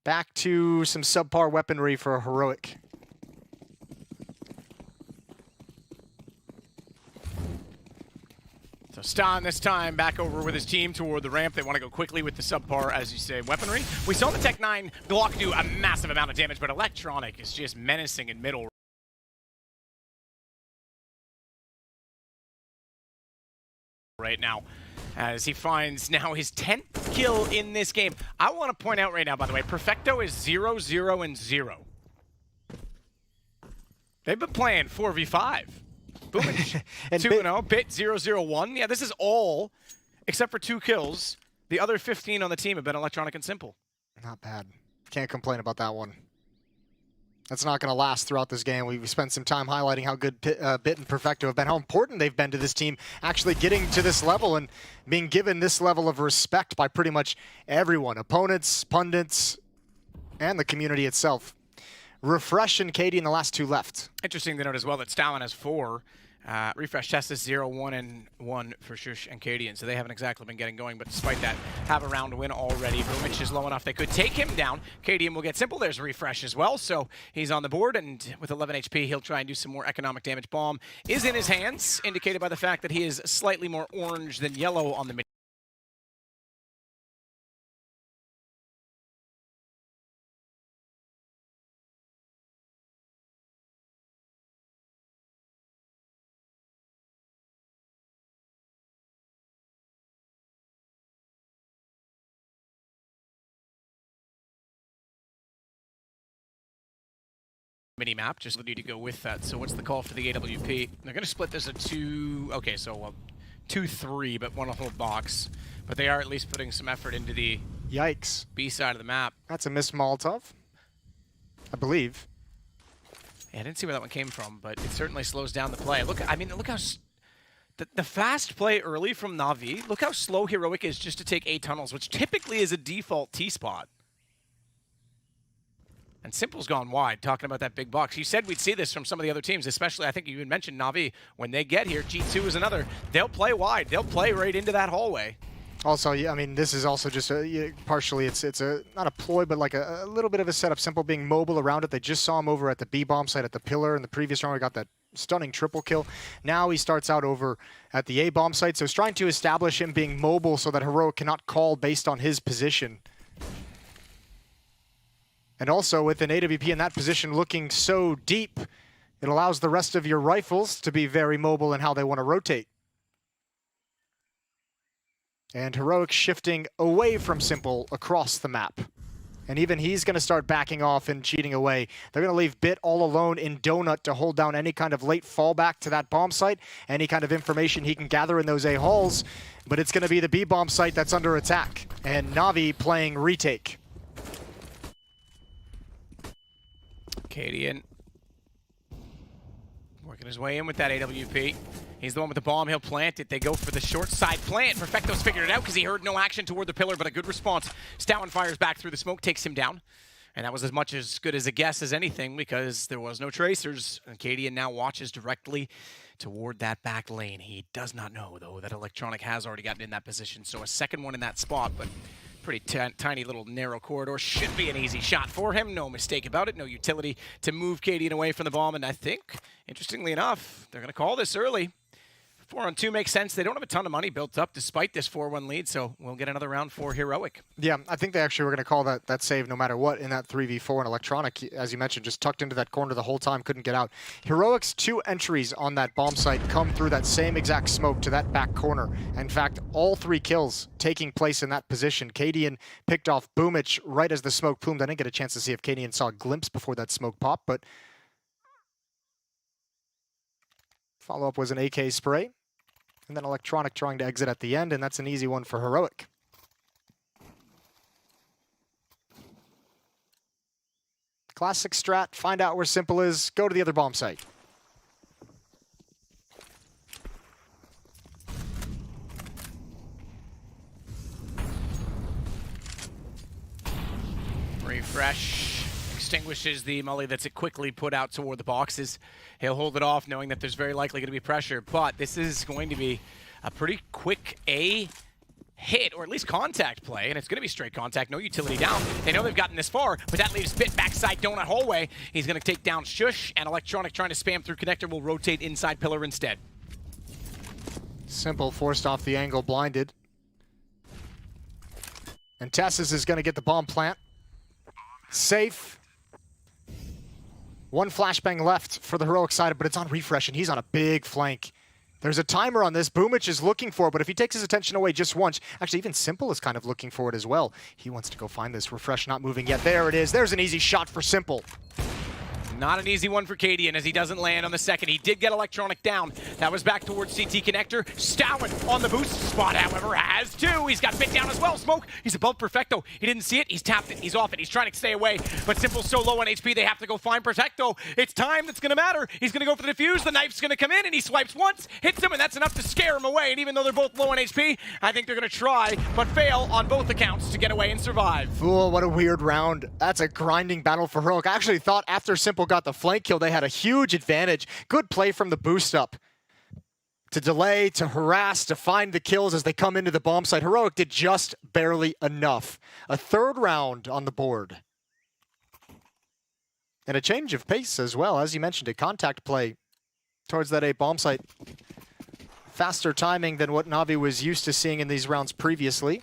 Back to some subpar weaponry for Heroic. So Stan this time back over with his team toward the ramp. They want to go quickly with the subpar, as you say, weaponry. We saw the Tech 9 Glock do a massive amount of damage, but Electronic is just menacing in middle right now, as he finds now his 10th kill in this game. I want to point out right now, by the way, Perfecto is 0-0-0. They've been playing 4v5. Boomich 2-0, Bit 0-0-1. Yeah, this is all, except for 2 kills. The other 15 on the team have been Electronic and Simple. Not bad. Can't complain about that one. That's not going to last throughout this game. We spent some time highlighting how good Bit and Perfecto have been, how important they've been to this team, actually getting to this level and being given this level of respect by pretty much everyone, opponents, pundits, and the community itself. Refresh and Katie in the last 2 left. Interesting to note as well that Stalin has 4. Refresh Test is 0-1-1 for Shush and Cadian, so they haven't exactly been getting going, but despite that, have a round win already. Boomich is low enough they could take him down. Cadian will get Simple. There's Refresh as well, so he's on the board, and with 11 HP, he'll try and do some more economic damage. Bomb is in his hands, indicated by the fact that he is slightly more orange than yellow on the mid. Mini-map, just need to go with that. So what's the call for the AWP? They're going to split this into 2, okay, so 2-3, but one whole box. But they are at least putting some effort into the Yikes. B side of the map. That's a missed Molotov, I believe. Yeah, I didn't see where that one came from, but it certainly slows down the play. Look, I mean, look how the fast play early from NaVi. Look how slow Heroic is just to take A tunnels, which typically is a default T-spot. And Simple's gone wide, talking about that big box. You said we'd see this from some of the other teams, especially, I think you even mentioned NaVi. When they get here, G2 is another. They'll play wide. They'll play right into that hallway. Also, yeah, I mean, this is also just partially, it's a not a ploy, but like a little bit of a setup. Simple being mobile around it. They just saw him over at the B-bomb site at the pillar in the previous round. We got that stunning triple kill. Now he starts out over at the A-bomb site. So he's trying to establish him being mobile so that Heroic cannot call based on his position. And also with an AWP in that position looking so deep, it allows the rest of your rifles to be very mobile in how they want to rotate. And Heroic shifting away from Simple across the map. And even he's going to start backing off and cheating away. They're going to leave Bit all alone in Donut to hold down any kind of late fallback to that bomb site, any kind of information he can gather in those A halls. But it's going to be the B bomb site that's under attack. And NaVi playing retake. Cadian working his way in with that AWP. He's the one with the bomb. He'll plant it. They go for the short side plant. Perfecto's figured it out because he heard no action toward the pillar, but a good response. Stowen fires back through the smoke, takes him down. And that was as much as good as a guess as anything because there was no tracers. And Cadian now watches directly toward that back lane. He does not know, though, that Electronic has already gotten in that position. So a second one in that spot, but pretty tiny little narrow corridor. Should be an easy shot for him. No mistake about it. No utility to move Cadian away from the bomb. And I think, interestingly enough, they're going to call this early. 4-on-2 makes sense. They don't have a ton of money built up despite this 4-1 lead, so we'll get another round for Heroic. Yeah, I think they actually were going to call that save no matter what in that 3v4. And Electronic, as you mentioned, just tucked into that corner the whole time, couldn't get out. Heroic's 2 entries on that bomb site come through that same exact smoke to that back corner. In fact, all 3 kills taking place in that position. Cadian picked off Boomich right as the smoke plumed. I didn't get a chance to see if Cadian saw a glimpse before that smoke popped, but follow-up was an AK spray. And then Electronic trying to exit at the end, and that's an easy one for Heroic. Classic strat, find out where Simple is, go to the other bomb site. Refresh extinguishes the molly that's quickly put out toward the boxes. He'll hold it off knowing that there's very likely going to be pressure, but this is going to be a pretty quick A hit, or at least contact play, and it's going to be straight contact, no utility down. They know they've gotten this far, but that leaves Bit backside donut hallway. He's going to take down Shush, and Electronic trying to spam through connector will rotate inside pillar instead. Simple forced off the angle, blinded. And Tessus is going to get the bomb plant. Safe. One flashbang left for the Heroic side, but it's on Refresh, and he's on a big flank. There's a timer on this. Boomich is looking for it, but if he takes his attention away just once, actually even Simple is kind of looking for it as well. He wants to go find this. Refresh not moving yet. There it is. There's an easy shot for Simple. Not an easy one for Cadian as he doesn't land on the second. He did get Electronic down. That was back towards CT connector. Stowen on the boost spot, however, has two. He's got Bit down as well. Smoke, he's above Perfecto. He didn't see it. He's tapped it. He's off it. He's trying to stay away. But Simple's so low on HP, they have to go find Perfecto. It's time that's going to matter. He's going to go for the defuse. The knife's going to come in, and he swipes once, hits him, and that's enough to scare him away. And even though they're both low on HP, I think they're going to try, but fail on both accounts to get away and survive. Fool, what a weird round. That's a grinding battle for Heroic. I actually thought after Simple got the flank kill, they had a huge advantage. Good play from the boost up. To delay, to harass, to find the kills as they come into the bomb site. Heroic did just barely enough. A third round on the board. And a change of pace as well. As you mentioned, a contact play towards that A bomb site. Faster timing than what NaVi was used to seeing in these rounds previously.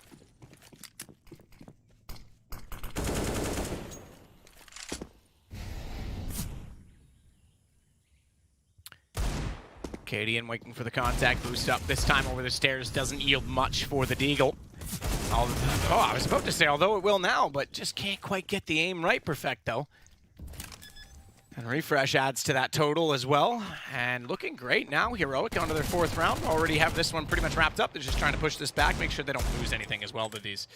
Cadian waiting for the contact boost up. This time over the stairs doesn't yield much for the Deagle. Oh, I was about to say, although it will now, but just can't quite get the aim right, Perfecto. And Refresh adds to that total as well. And looking great now, Heroic onto their fourth round. Already have this one pretty much wrapped up. They're just trying to push this back, make sure they don't lose anything as well to these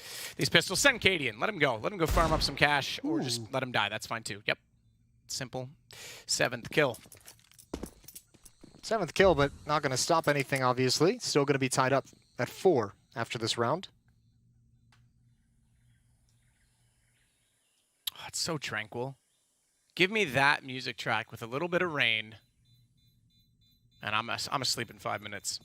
pistols. Send Cadian, let him go. Let him go farm up some cash, or just let him die. That's fine too. Yep, simple. 7th kill. 7th kill, but not going to stop anything, obviously. Still going to be tied up at 4 after this round. Oh, it's so tranquil. Give me that music track with a little bit of rain, and I'm asleep in 5 minutes.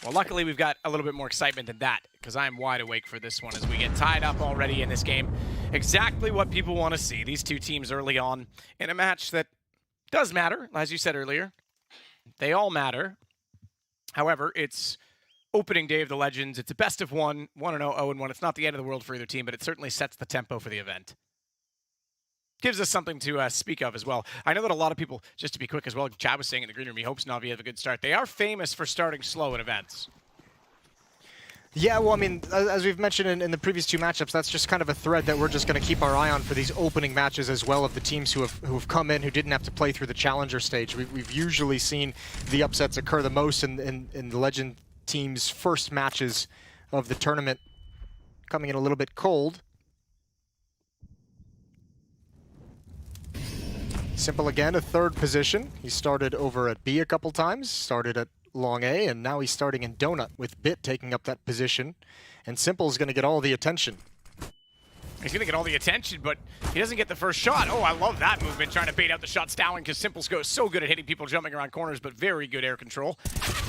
Well, luckily we've got a little bit more excitement than that, because I'm wide awake for this one as we get tied up already in this game. Exactly what people want to see. These two teams early on in a match that does matter, as you said earlier. They all matter. However, it's opening day of the Legends. It's a best of 1, 1-0, 0-1. It's not the end of the world for either team, but it certainly sets the tempo for the event. Gives us something to speak of as well. I know that a lot of people, just to be quick as well, Chad was saying in the green room, he hopes NaVi have a good start. They are famous for starting slow in events. Yeah, well, I mean, as we've mentioned in the previous 2 matchups, that's just kind of a thread that we're just going to keep our eye on for these opening matches as well of the teams who have come in, who didn't have to play through the challenger stage. We've usually seen the upsets occur the most in the Legend team's first matches of the tournament, coming in a little bit cold. Simple again, a 3rd position. He started over at B a couple times, started at long A, and now he's starting in Donut with Bit taking up that position. And Simple's going to get all the attention. He's going to get all the attention, but he doesn't get the first shot. Oh, I love that movement, trying to bait out the shots down, because Simple's so good at hitting people jumping around corners, but very good air control.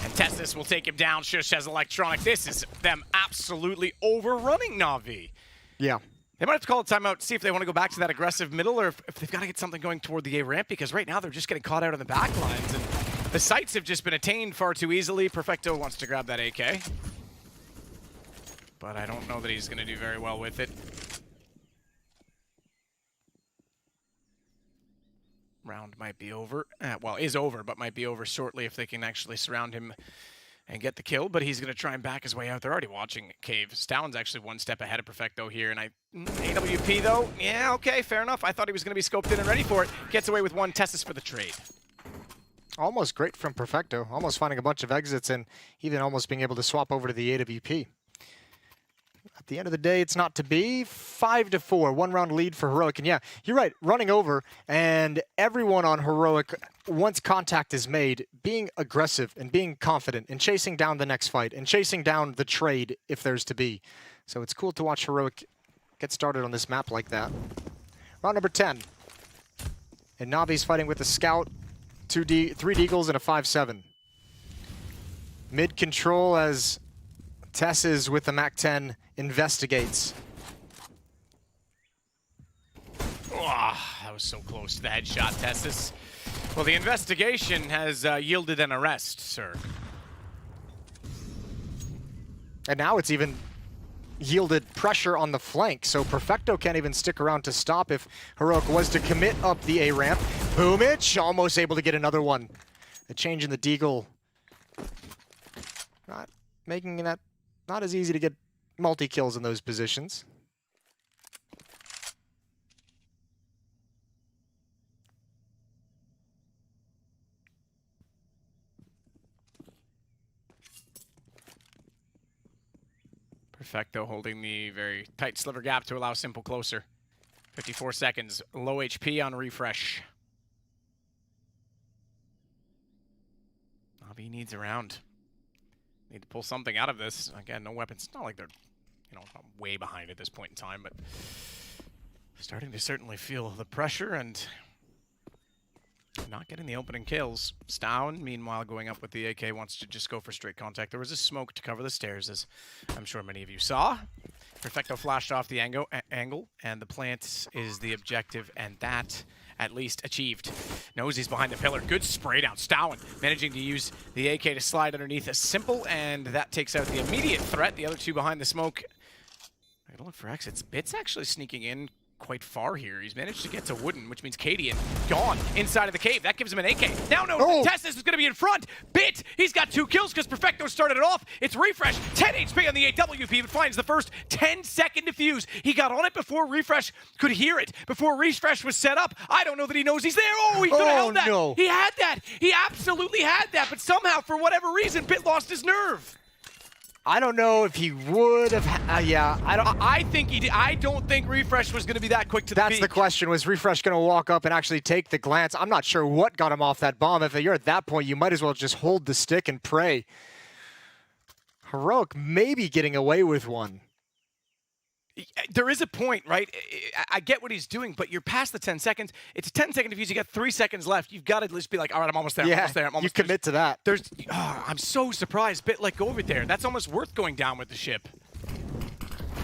And Testis will take him down. Shush has Electronic. This is them absolutely overrunning NaVi. Yeah. They might have to call a timeout, see if they want to go back to that aggressive middle, or if they've got to get something going toward the A ramp, because right now they're just getting caught out on the back lines, and the sites have just been attained far too easily. Perfecto wants to grab that AK, but I don't know that he's going to do very well with it. Round might be over. Well, is over, but might be over shortly if they can actually surround him and get the kill, but he's going to try and back his way out. They're already watching Cave. Stowen's actually 1 step ahead of Perfecto here, and AWP though, yeah, okay, fair enough. I thought he was going to be scoped in and ready for it. Gets away with 1, Testis for the trade. Almost great from Perfecto, almost finding a bunch of exits and even almost being able to swap over to the AWP. At the end of the day, it's not to be. 5-4, 1 round lead for Heroic. And yeah, you're right, running over, and everyone on Heroic, once contact is made, being aggressive and being confident and chasing down the next fight and chasing down the trade if there's to be. So it's cool to watch Heroic get started on this map like that. Round number 10. And NaVi's fighting with a Scout, 3 Deagles, and a 5-7. Mid control as Tesses with the MAC-10 investigates. Oh, that was so close to the headshot, Tesses. Well, the investigation has yielded an arrest, sir. And now it's even yielded pressure on the flank, so Perfecto can't even stick around to stop if Heroic was to commit up the A ramp. Boomich almost able to get another one. The change in the deagle. Not making that not as easy to get multi-kills in those positions. Perfecto holding the very tight sliver gap to allow Simple closer. 54 seconds, low HP on refresh. NaVi needs a round. Need to pull something out of this. Again, no weapons. It's not like they're, not way behind at this point in time, but starting to certainly feel the pressure and not getting the opening kills. Stown, meanwhile, going up with the AK, wants to just go for straight contact. There was a smoke to cover the stairs, as I'm sure many of you saw. Perfecto flashed off the angle, and the plant is the objective, and that at least achieved. Knows he's behind the pillar. Good spray down. Stowen managing to use the AK to slide underneath a Simple, and that takes out the immediate threat. The other two behind the smoke. I gotta look for exits. Bit's actually sneaking in quite far here. He's managed to get to Wooden, which means Cadian gone inside of the cave. That gives him an AK. Now no, Testis is going to be in front. Bit, he's got 2 kills because Perfecto started it off. It's Refresh, 10 HP on the AWP, but finds the first 10-second defuse. He got on it before Refresh could hear it, before Refresh was set up. I don't know that he knows he's there. Oh, he could have held that. No. He had that. He absolutely had that, but somehow, for whatever reason, Bit lost his nerve. I don't know if he would have. Yeah, I think he did. I don't think Refresh was going to be that quick to the peak. That's the question. Was Refresh going to walk up and actually take the glance? I'm not sure what got him off that bomb. If you're at that point, you might as well just hold the stick and pray. Heroic maybe getting away with one. There is a point, right? I get what he's doing, but you're past the 10 seconds. It's a 10-second defuse. You got 3 seconds left. You've got to at least be like, all right, I'm almost there. I'm almost there. I'm almost there. You commit to that. I'm so surprised Bit let go of it there. That's almost worth going down with the ship.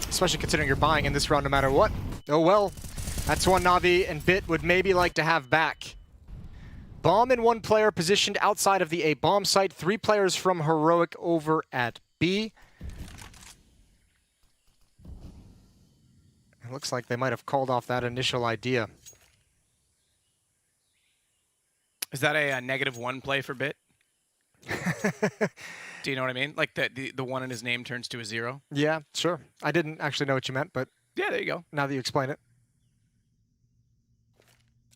Especially considering you're buying in this round no matter what. Oh well, that's one NaVi and Bit would maybe like to have back. Bomb and 1 player positioned outside of the A bomb site. 3 players from Heroic over at B. It looks like they might have called off that initial idea. Is that a -1 play for Bit? Do you know what I mean? Like the 1 in his name turns to a 0? Yeah, sure. I didn't actually know what you meant, but yeah, there you go. Now that you explain it.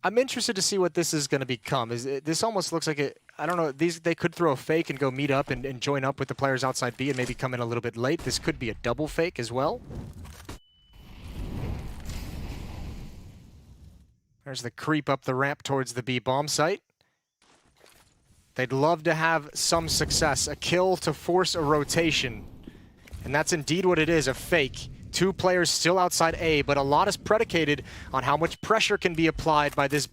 I'm interested to see what this is going to become. This almost looks like it. I don't know. They could throw a fake and go meet up and join up with the players outside B and maybe come in a little bit late. This could be a double fake as well. There's the creep up the ramp towards the B bomb site. They'd love to have some success, a kill to force a rotation. And that's indeed what it is, a fake. 2 players still outside A, but a lot is predicated on how much pressure can be applied by this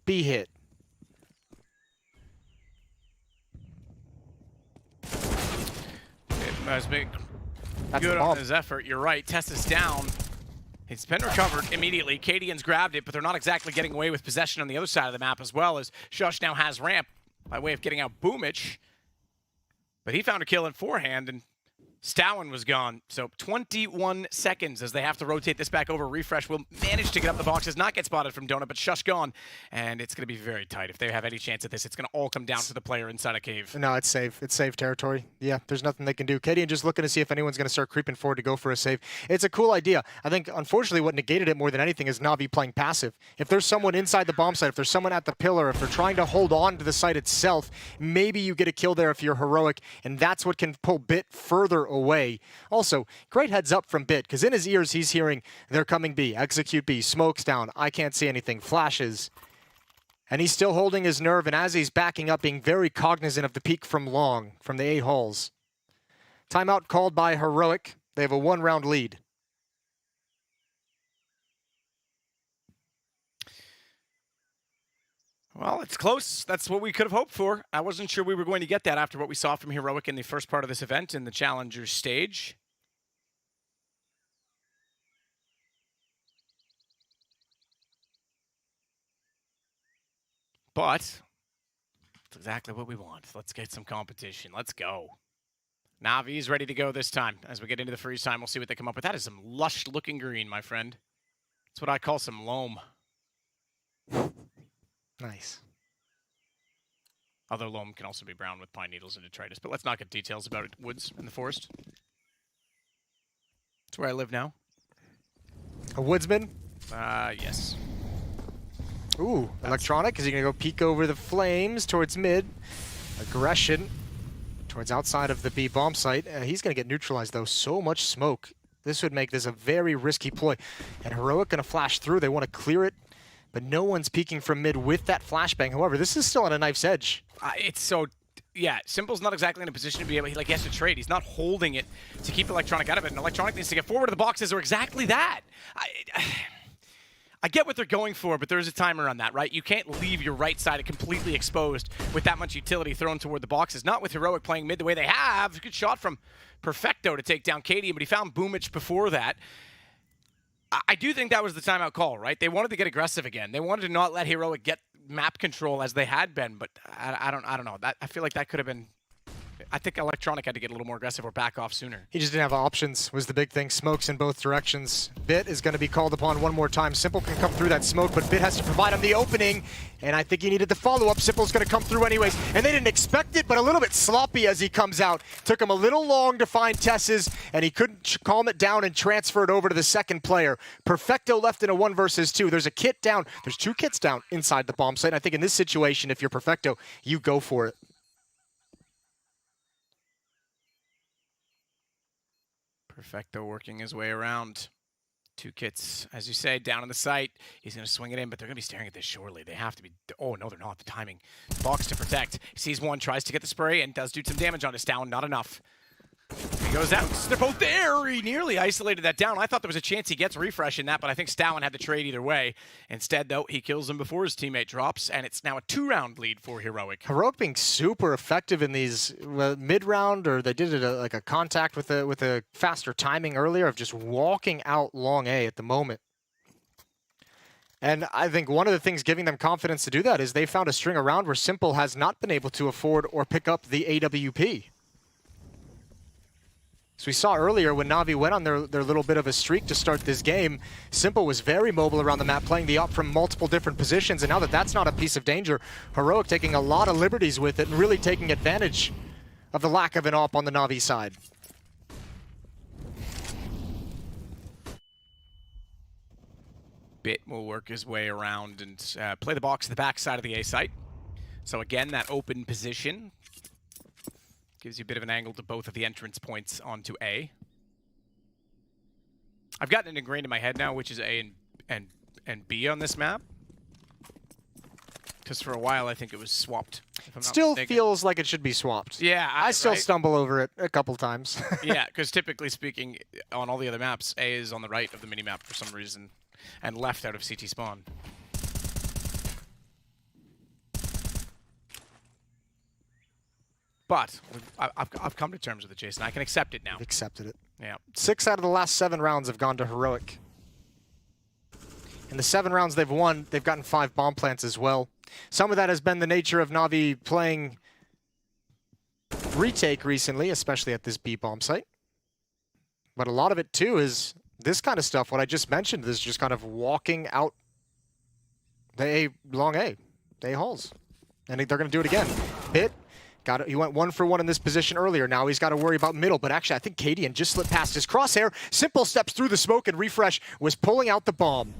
B hit. That's big. That's good on his effort. You're right. Test is down. It's been recovered immediately. Cadian's grabbed it, but they're not exactly getting away with possession on the other side of the map as well, as Shush now has ramp by way of getting out Boomich. But he found a kill in forehand, and Stowen was gone. So 21 seconds as they have to rotate this back over. Refresh will manage to get up the boxes, not get spotted from Donut, but Shush gone. And it's going to be very tight. If they have any chance at this, it's going to all come down to the player inside a cave. No, it's safe. It's safe territory. Yeah, there's nothing they can do. Cadian just looking to see if anyone's going to start creeping forward to go for a save. It's a cool idea. I think, unfortunately, what negated it more than anything is NaVi playing passive. If there's someone inside the bomb site, if there's someone at the pillar, if they're trying to hold on to the site itself, maybe you get a kill there if you're Heroic, and that's what can pull Bit further away. Also, great heads up from Bit, because in his ears he's hearing, they're coming B, execute B, smokes down, I can't see anything, flashes. And he's still holding his nerve, and as he's backing up, being very cognizant of the peek from long, from the A halls. Timeout called by Heroic. They have a 1-round lead. Well, it's close. That's what we could have hoped for. I wasn't sure we were going to get that after what we saw from Heroic in the first part of this event in the Challenger stage. But it's exactly what we want. Let's get some competition. Let's go. NaVi's ready to go this time. As we get into the freeze time, we'll see what they come up with. That is some lush-looking green, my friend. That's what I call some loam. Nice. Although loam can also be brown with pine needles and detritus. But let's not get details about it. Woods in the forest. That's where I live now. A woodsman? Yes. Ooh, Electronic. Is he going to go peek over the flames towards mid? Aggression towards outside of the B bomb site. He's going to get neutralized, though. So much smoke. This would make this a very risky ploy. And Heroic going to flash through. They want to clear it, but no one's peeking from mid with that flashbang. However, this is still on a knife's edge. It's so... Yeah, Simple's not exactly in a position to be able... He has to trade. He's not holding it to keep Electronic out of it. And Electronic needs to get forward to the boxes or exactly that. I get what they're going for, but there's a timer on that, right? You can't leave your right side completely exposed with that much utility thrown toward the boxes. Not with Heroic playing mid the way they have. Good shot from Perfecto to take down Katie, but he found Boomich before that. I do think that was the timeout call, right? They wanted to get aggressive again. They wanted to not let Heroic get map control as they had been, but I don't know. I feel like that could have been... I think Electronic had to get a little more aggressive or back off sooner. He just didn't have options, was the big thing. Smokes in both directions. Bit is going to be called upon one more time. Simple can come through that smoke, but Bit has to provide him the opening, and I think he needed the follow-up. Simple's going to come through anyways, and they didn't expect it, but a little bit sloppy as he comes out. Took him a little long to find Tess's, and he couldn't calm it down and transfer it over to the second player. Perfecto left in a 1 versus 2. There's a kit down. There's 2 kits down inside the bomb site, and I think in this situation, if you're Perfecto, you go for it. Perfecto working his way around. 2 kits, as you say, down on the site. He's going to swing it in, but they're going to be staring at this surely. They have to be... Oh, no, they're not. The timing. Box to protect. He sees one, tries to get the spray, and does do some damage on his down. Not enough. He goes out. They're both there. He nearly isolated that down. I thought there was a chance he gets refresh in that, but I think Stowen had the trade either way. Instead, though, he kills him before his teammate drops, and it's now a 2-round lead for Heroic. Heroic being super effective in these mid-round, or they did it like a contact with a faster timing earlier of just walking out long A at the moment. And I think one of the things giving them confidence to do that is they found a string around where Simple has not been able to afford or pick up the AWP. So we saw earlier when NaVi went on their little bit of a streak to start this game, Simple was very mobile around the map, playing the op from multiple different positions, and now that that's not a piece of danger, Heroic taking a lot of liberties with it and really taking advantage of the lack of an op on the NaVi side. Bit will work his way around and play the box to the back side of the A site. So again, that open position gives you a bit of an angle to both of the entrance points onto A. I've gotten it ingrained in my head now, which is A and B on this map. Because for a while, I think it was swapped. If I'm not Still mistaken. feels like it should be swapped. Yeah, I still right? stumble over it a couple times. Yeah, because typically speaking, on all the other maps, A is on the right of the minimap for some reason, and left out of CT spawn. But I've come to terms with it, Jason. I can accept it now. I've accepted it. Yeah. 6 out of the last 7 rounds have gone to Heroic. In the 7 rounds they've won, they've gotten 5 bomb plants as well. Some of that has been the nature of NaVi playing retake recently, especially at this B bomb site. But a lot of it too is this kind of stuff, what I just mentioned, is just kind of walking out the A, long A, the A halls. And they're going to do it again. Bit. He went 1 for 1 in this position earlier. Now he's got to worry about middle, but actually I think Cadian just slipped past his crosshair. Simple steps through the smoke, and Refresh was pulling out the bomb.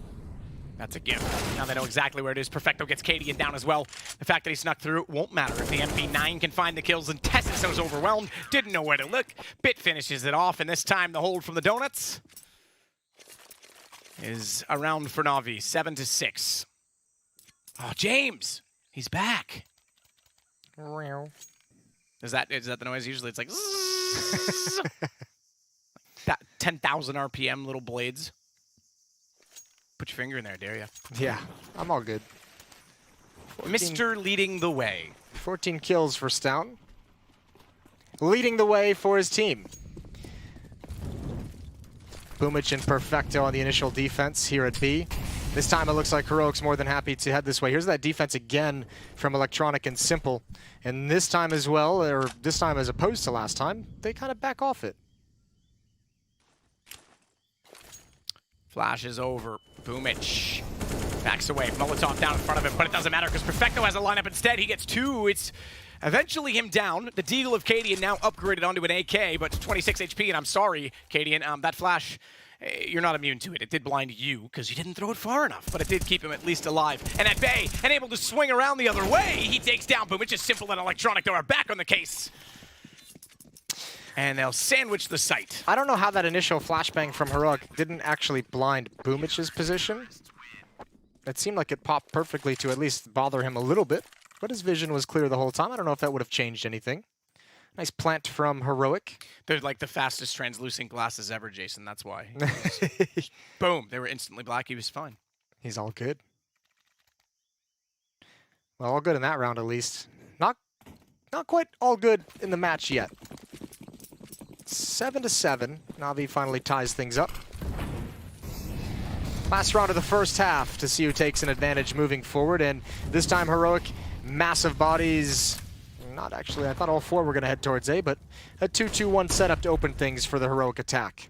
That's a gift. Now they know exactly where it is. Perfecto gets Cadian down as well. The fact that he snuck through won't matter if the MP9 can find the kills, and Tessis was overwhelmed, didn't know where to look. Bit finishes it off, and this time the hold from the Donuts is around for NaVi, 7-6. Oh, James, he's back. Is that the noise? Usually it's like that 10,000 RPM little blades. Put your finger in there, dare ya? Yeah, I'm all good. Mr. Leading the Way. 14 kills for Stout. Leading the way for his team. Boomich and Perfecto on the initial defense here at B. This time it looks like Heroic's more than happy to head this way. Here's that defense again from Electronic and Simple. And this time as well, or this time as opposed to last time, they kind of back off it. Flash is over. Boomich backs away. Molotov down in front of him, but it doesn't matter because Perfecto has a lineup instead. He gets 2. It's eventually him down. The Deagle of Cadian now upgraded onto an AK, but 26 HP, and I'm sorry, Cadian, that flash, you're not immune to it. It did blind you because you didn't throw it far enough, but it did keep him at least alive and at bay and able to swing around the other way. He takes down Boomich. It's Simple and Electronic, though, are back on the case. And they'll sandwich the site. I don't know how that initial flashbang from Heroic didn't actually blind Boomich's position. It seemed like it popped perfectly to at least bother him a little bit, but his vision was clear the whole time. I don't know if that would have changed anything. Nice plant from Heroic. They're like the fastest translucent glasses ever, Jason. That's why. Boom. They were instantly black. He was fine. He's all good. Well, all good in that round at least. Not quite all good in the match yet. 7-7. NaVi finally ties things up. Last round of the first half to see who takes an advantage moving forward, and this time Heroic, massive bodies. Not actually, I thought all 4 were going to head towards A, but a 2-2-1 setup to open things for the Heroic attack.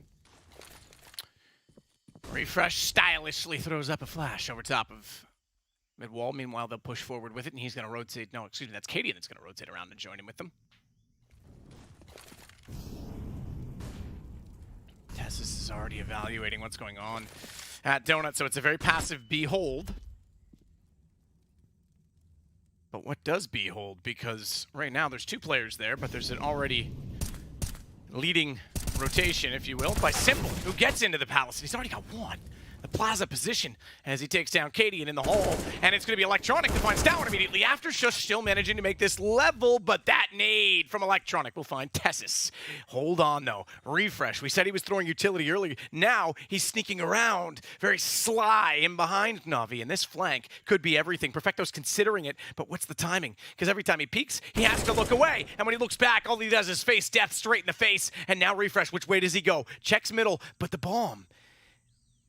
Refresh stylishly throws up a flash over top of mid-wall. Meanwhile, they'll push forward with it, and he's going to rotate. No, excuse me, that's Cadian that's going to rotate around and join him with them. Tessus is already evaluating what's going on at Donut, so it's a very passive B hold. But what does B hold? Because right now there's 2 players there, but there's an already leading rotation, if you will, by Simple, who gets into the Palace. He's already got 1. The plaza position as he takes down Cadian in the hole, and it's going to be Electronic to find Stout immediately after. Shush still managing to make this level, but that nade from Electronic will find Tessus. Hold on, though. Refresh. We said he was throwing utility earlier. Now he's sneaking around, very sly in behind NaVi, and this flank could be everything. Perfecto's considering it, but what's the timing? Because every time he peeks, he has to look away, and when he looks back, all he does is face death straight in the face, and now Refresh. Which way does he go? Checks middle, but the bomb.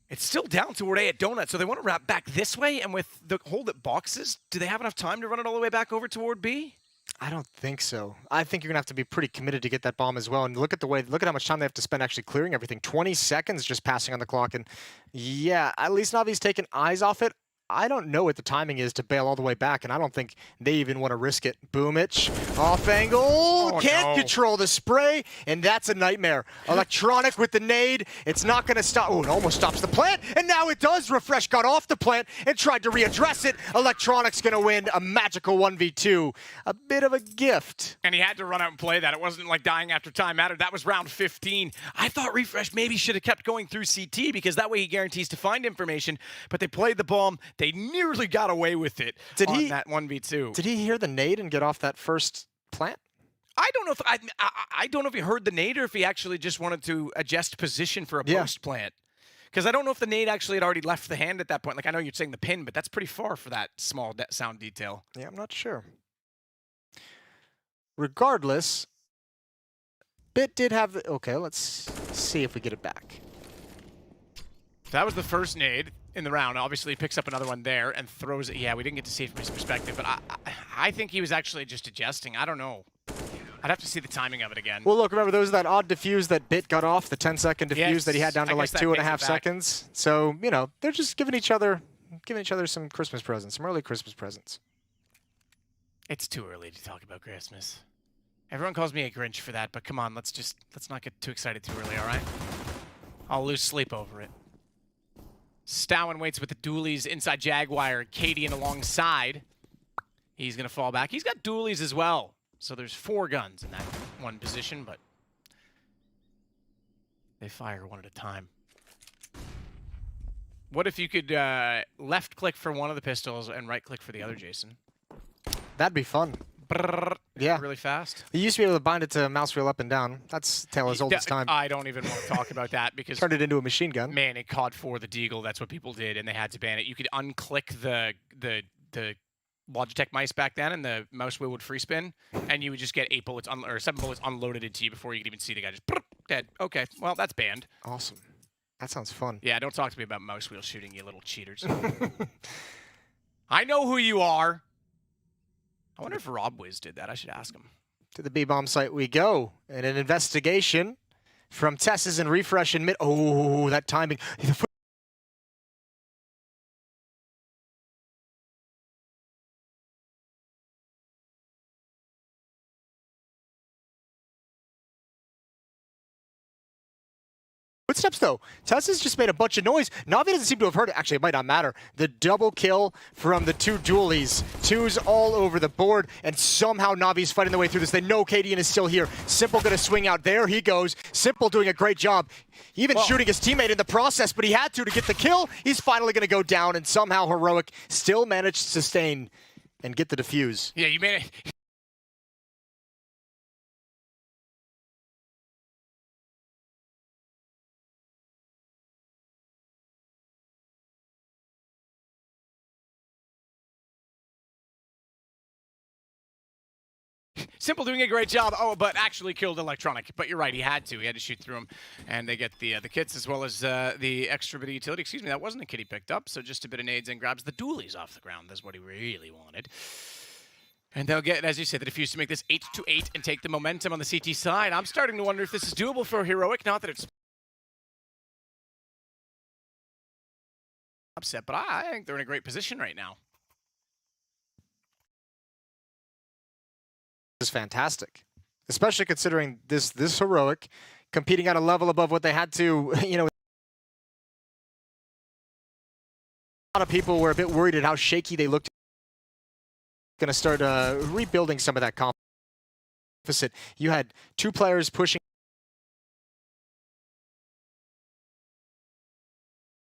It's still down toward A at Donut, so they want to wrap back this way, and with the hold at boxes, do they have enough time to run it all the way back over toward B? I don't think so. I think you're going to have to be pretty committed to get that bomb as well. And look at how much time they have to spend actually clearing everything. 20 seconds just passing on the clock. And yeah, at least NaVi's taken eyes off it. I don't know what the timing is to bail all the way back, and I don't think they even want to risk it. Boomich, off angle, can't control the spray, and that's a nightmare. Electronic with the nade, it's not going to stop. Oh, it almost stops the plant, and now it does. Refresh got off the plant and tried to readdress it. Electronic's going to win a magical 1v2. A bit of a gift. And he had to run out and play that. It wasn't like dying after time mattered. That was round 15. I thought Refresh maybe should have kept going through CT because that way he guarantees to find information, but they played the bomb. They nearly got away with it on that 1v2. Did he hear the nade and get off that first plant? I don't know if I don't know if he heard the nade or if he actually just wanted to adjust position for a post plant. Because I don't know if the nade actually had already left the hand at that point. Like, I know you're saying the pin, but that's pretty far for that small sound detail. Yeah, I'm not sure. Regardless, Bit did have the... Okay, let's see if we get it back. That was the first nade in the round. Obviously, he picks up another one there and throws it. Yeah, we didn't get to see it from his perspective, but I think he was actually just adjusting. I don't know. I'd have to see the timing of it again. Well, look, remember, there was that odd diffuse that Bit got off, the 10-second diffuse that he had down to like 2.5 seconds. So, you know, they're just giving each other some Christmas presents, some early Christmas presents. It's too early to talk about Christmas. Everyone calls me a Grinch for that, but come on, let's not get too excited too early, all right? I'll lose sleep over it. Stowen waits with the dualies inside Jaguar. Cadian alongside. He's going to fall back. He's got dualies as well. So there's 4 guns in that one position, but they fire one at a time. What if you could left-click for one of the pistols and right-click for the other, Jason? That'd be fun. Brrr, yeah. Really fast. You used to be able to bind it to mouse wheel up and down. That's tale as old as time. I don't even want to talk about that because... Turned it into a machine gun. Man, in COD 4, the Deagle, that's what people did, and they had to ban it. You could unclick the Logitech mice back then, and the mouse wheel would free spin, and you would just get 8 bullets or 7 bullets unloaded into you before you could even see the guy just dead. Okay, well that's banned. Awesome. That sounds fun. Yeah, don't talk to me about mouse wheel shooting, you little cheaters. I know who you are. I wonder if Rob Wiz did that. I should ask him. To the B-bomb site we go, and an investigation from Tesses and Refresh in mid. Oh, that timing. Footsteps though. Tesses just made a bunch of noise. NaVi doesn't seem to have heard it. Actually, it might not matter. The double kill from the two dualies. Twos all over the board, and somehow NaVi's fighting their way through this. They know Cadian is still here. Simple gonna swing out. There he goes. Simple doing a great job. Even shooting his teammate in the process, but he had to get the kill. He's finally gonna go down, and somehow Heroic still managed to sustain and get the defuse. Yeah, you made it. Simple doing a great job. Oh, but actually killed Electronic. But you're right, he had to. He had to shoot through him. And they get the kits as well as the extra bit of utility. Excuse me, that wasn't a kit he picked up, so just a bit of nades and grabs the dualies off the ground. That's what he really wanted. And they'll get, as you said, the defuse to make this 8-8 and take the momentum on the CT side. I'm starting to wonder if this is doable for Heroic. Not that it's upset, but I think they're in a great position right now. Is fantastic, especially considering this Heroic competing at a level above what they had to. You know, a lot of people were a bit worried at how shaky they looked. Going to start rebuilding some of that deficit. You had two players pushing.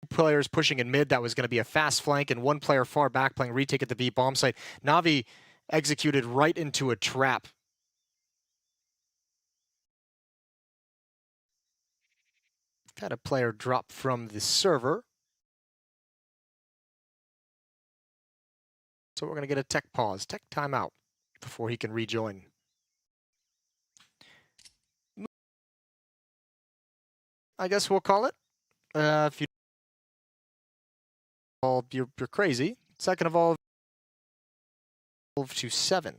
Players pushing in mid. That was going to be a fast flank, and one player far back playing retake at the B bomb site. NaVi executed right into a trap. Got a player drop from the server. So we're going to get a tech pause, tech timeout before he can rejoin. I guess we'll call it. If you're crazy. Second of all, 12-7.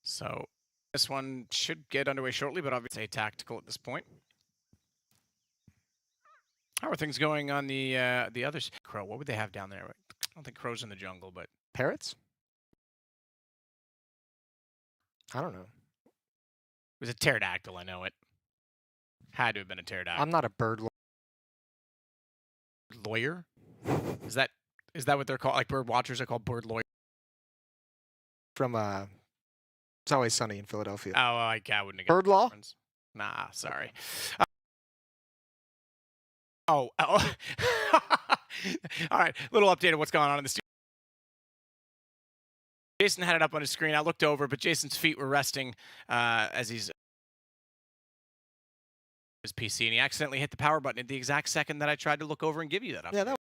So this one should get underway shortly, but obviously tactical at this point. How are things going on the others? Crow, what would they have down there? I don't think Crow's in the jungle, but Parrots? I don't know. it was a pterodactyl, I know it. Had to have been a pterodactyl. I'm not a bird Lawyer? Is that what they're called? Like bird watchers are called bird lawyers? from It's Always Sunny in Philadelphia. Oh, I wouldn't have Bird law? Reference. Nah, sorry. All right, little update of what's going on in the studio. Jason had it up on his screen. I looked over, but Jason's feet were resting as he's his PC, and he accidentally hit the power button at the exact second that I tried to look over and give you that update. Yeah, that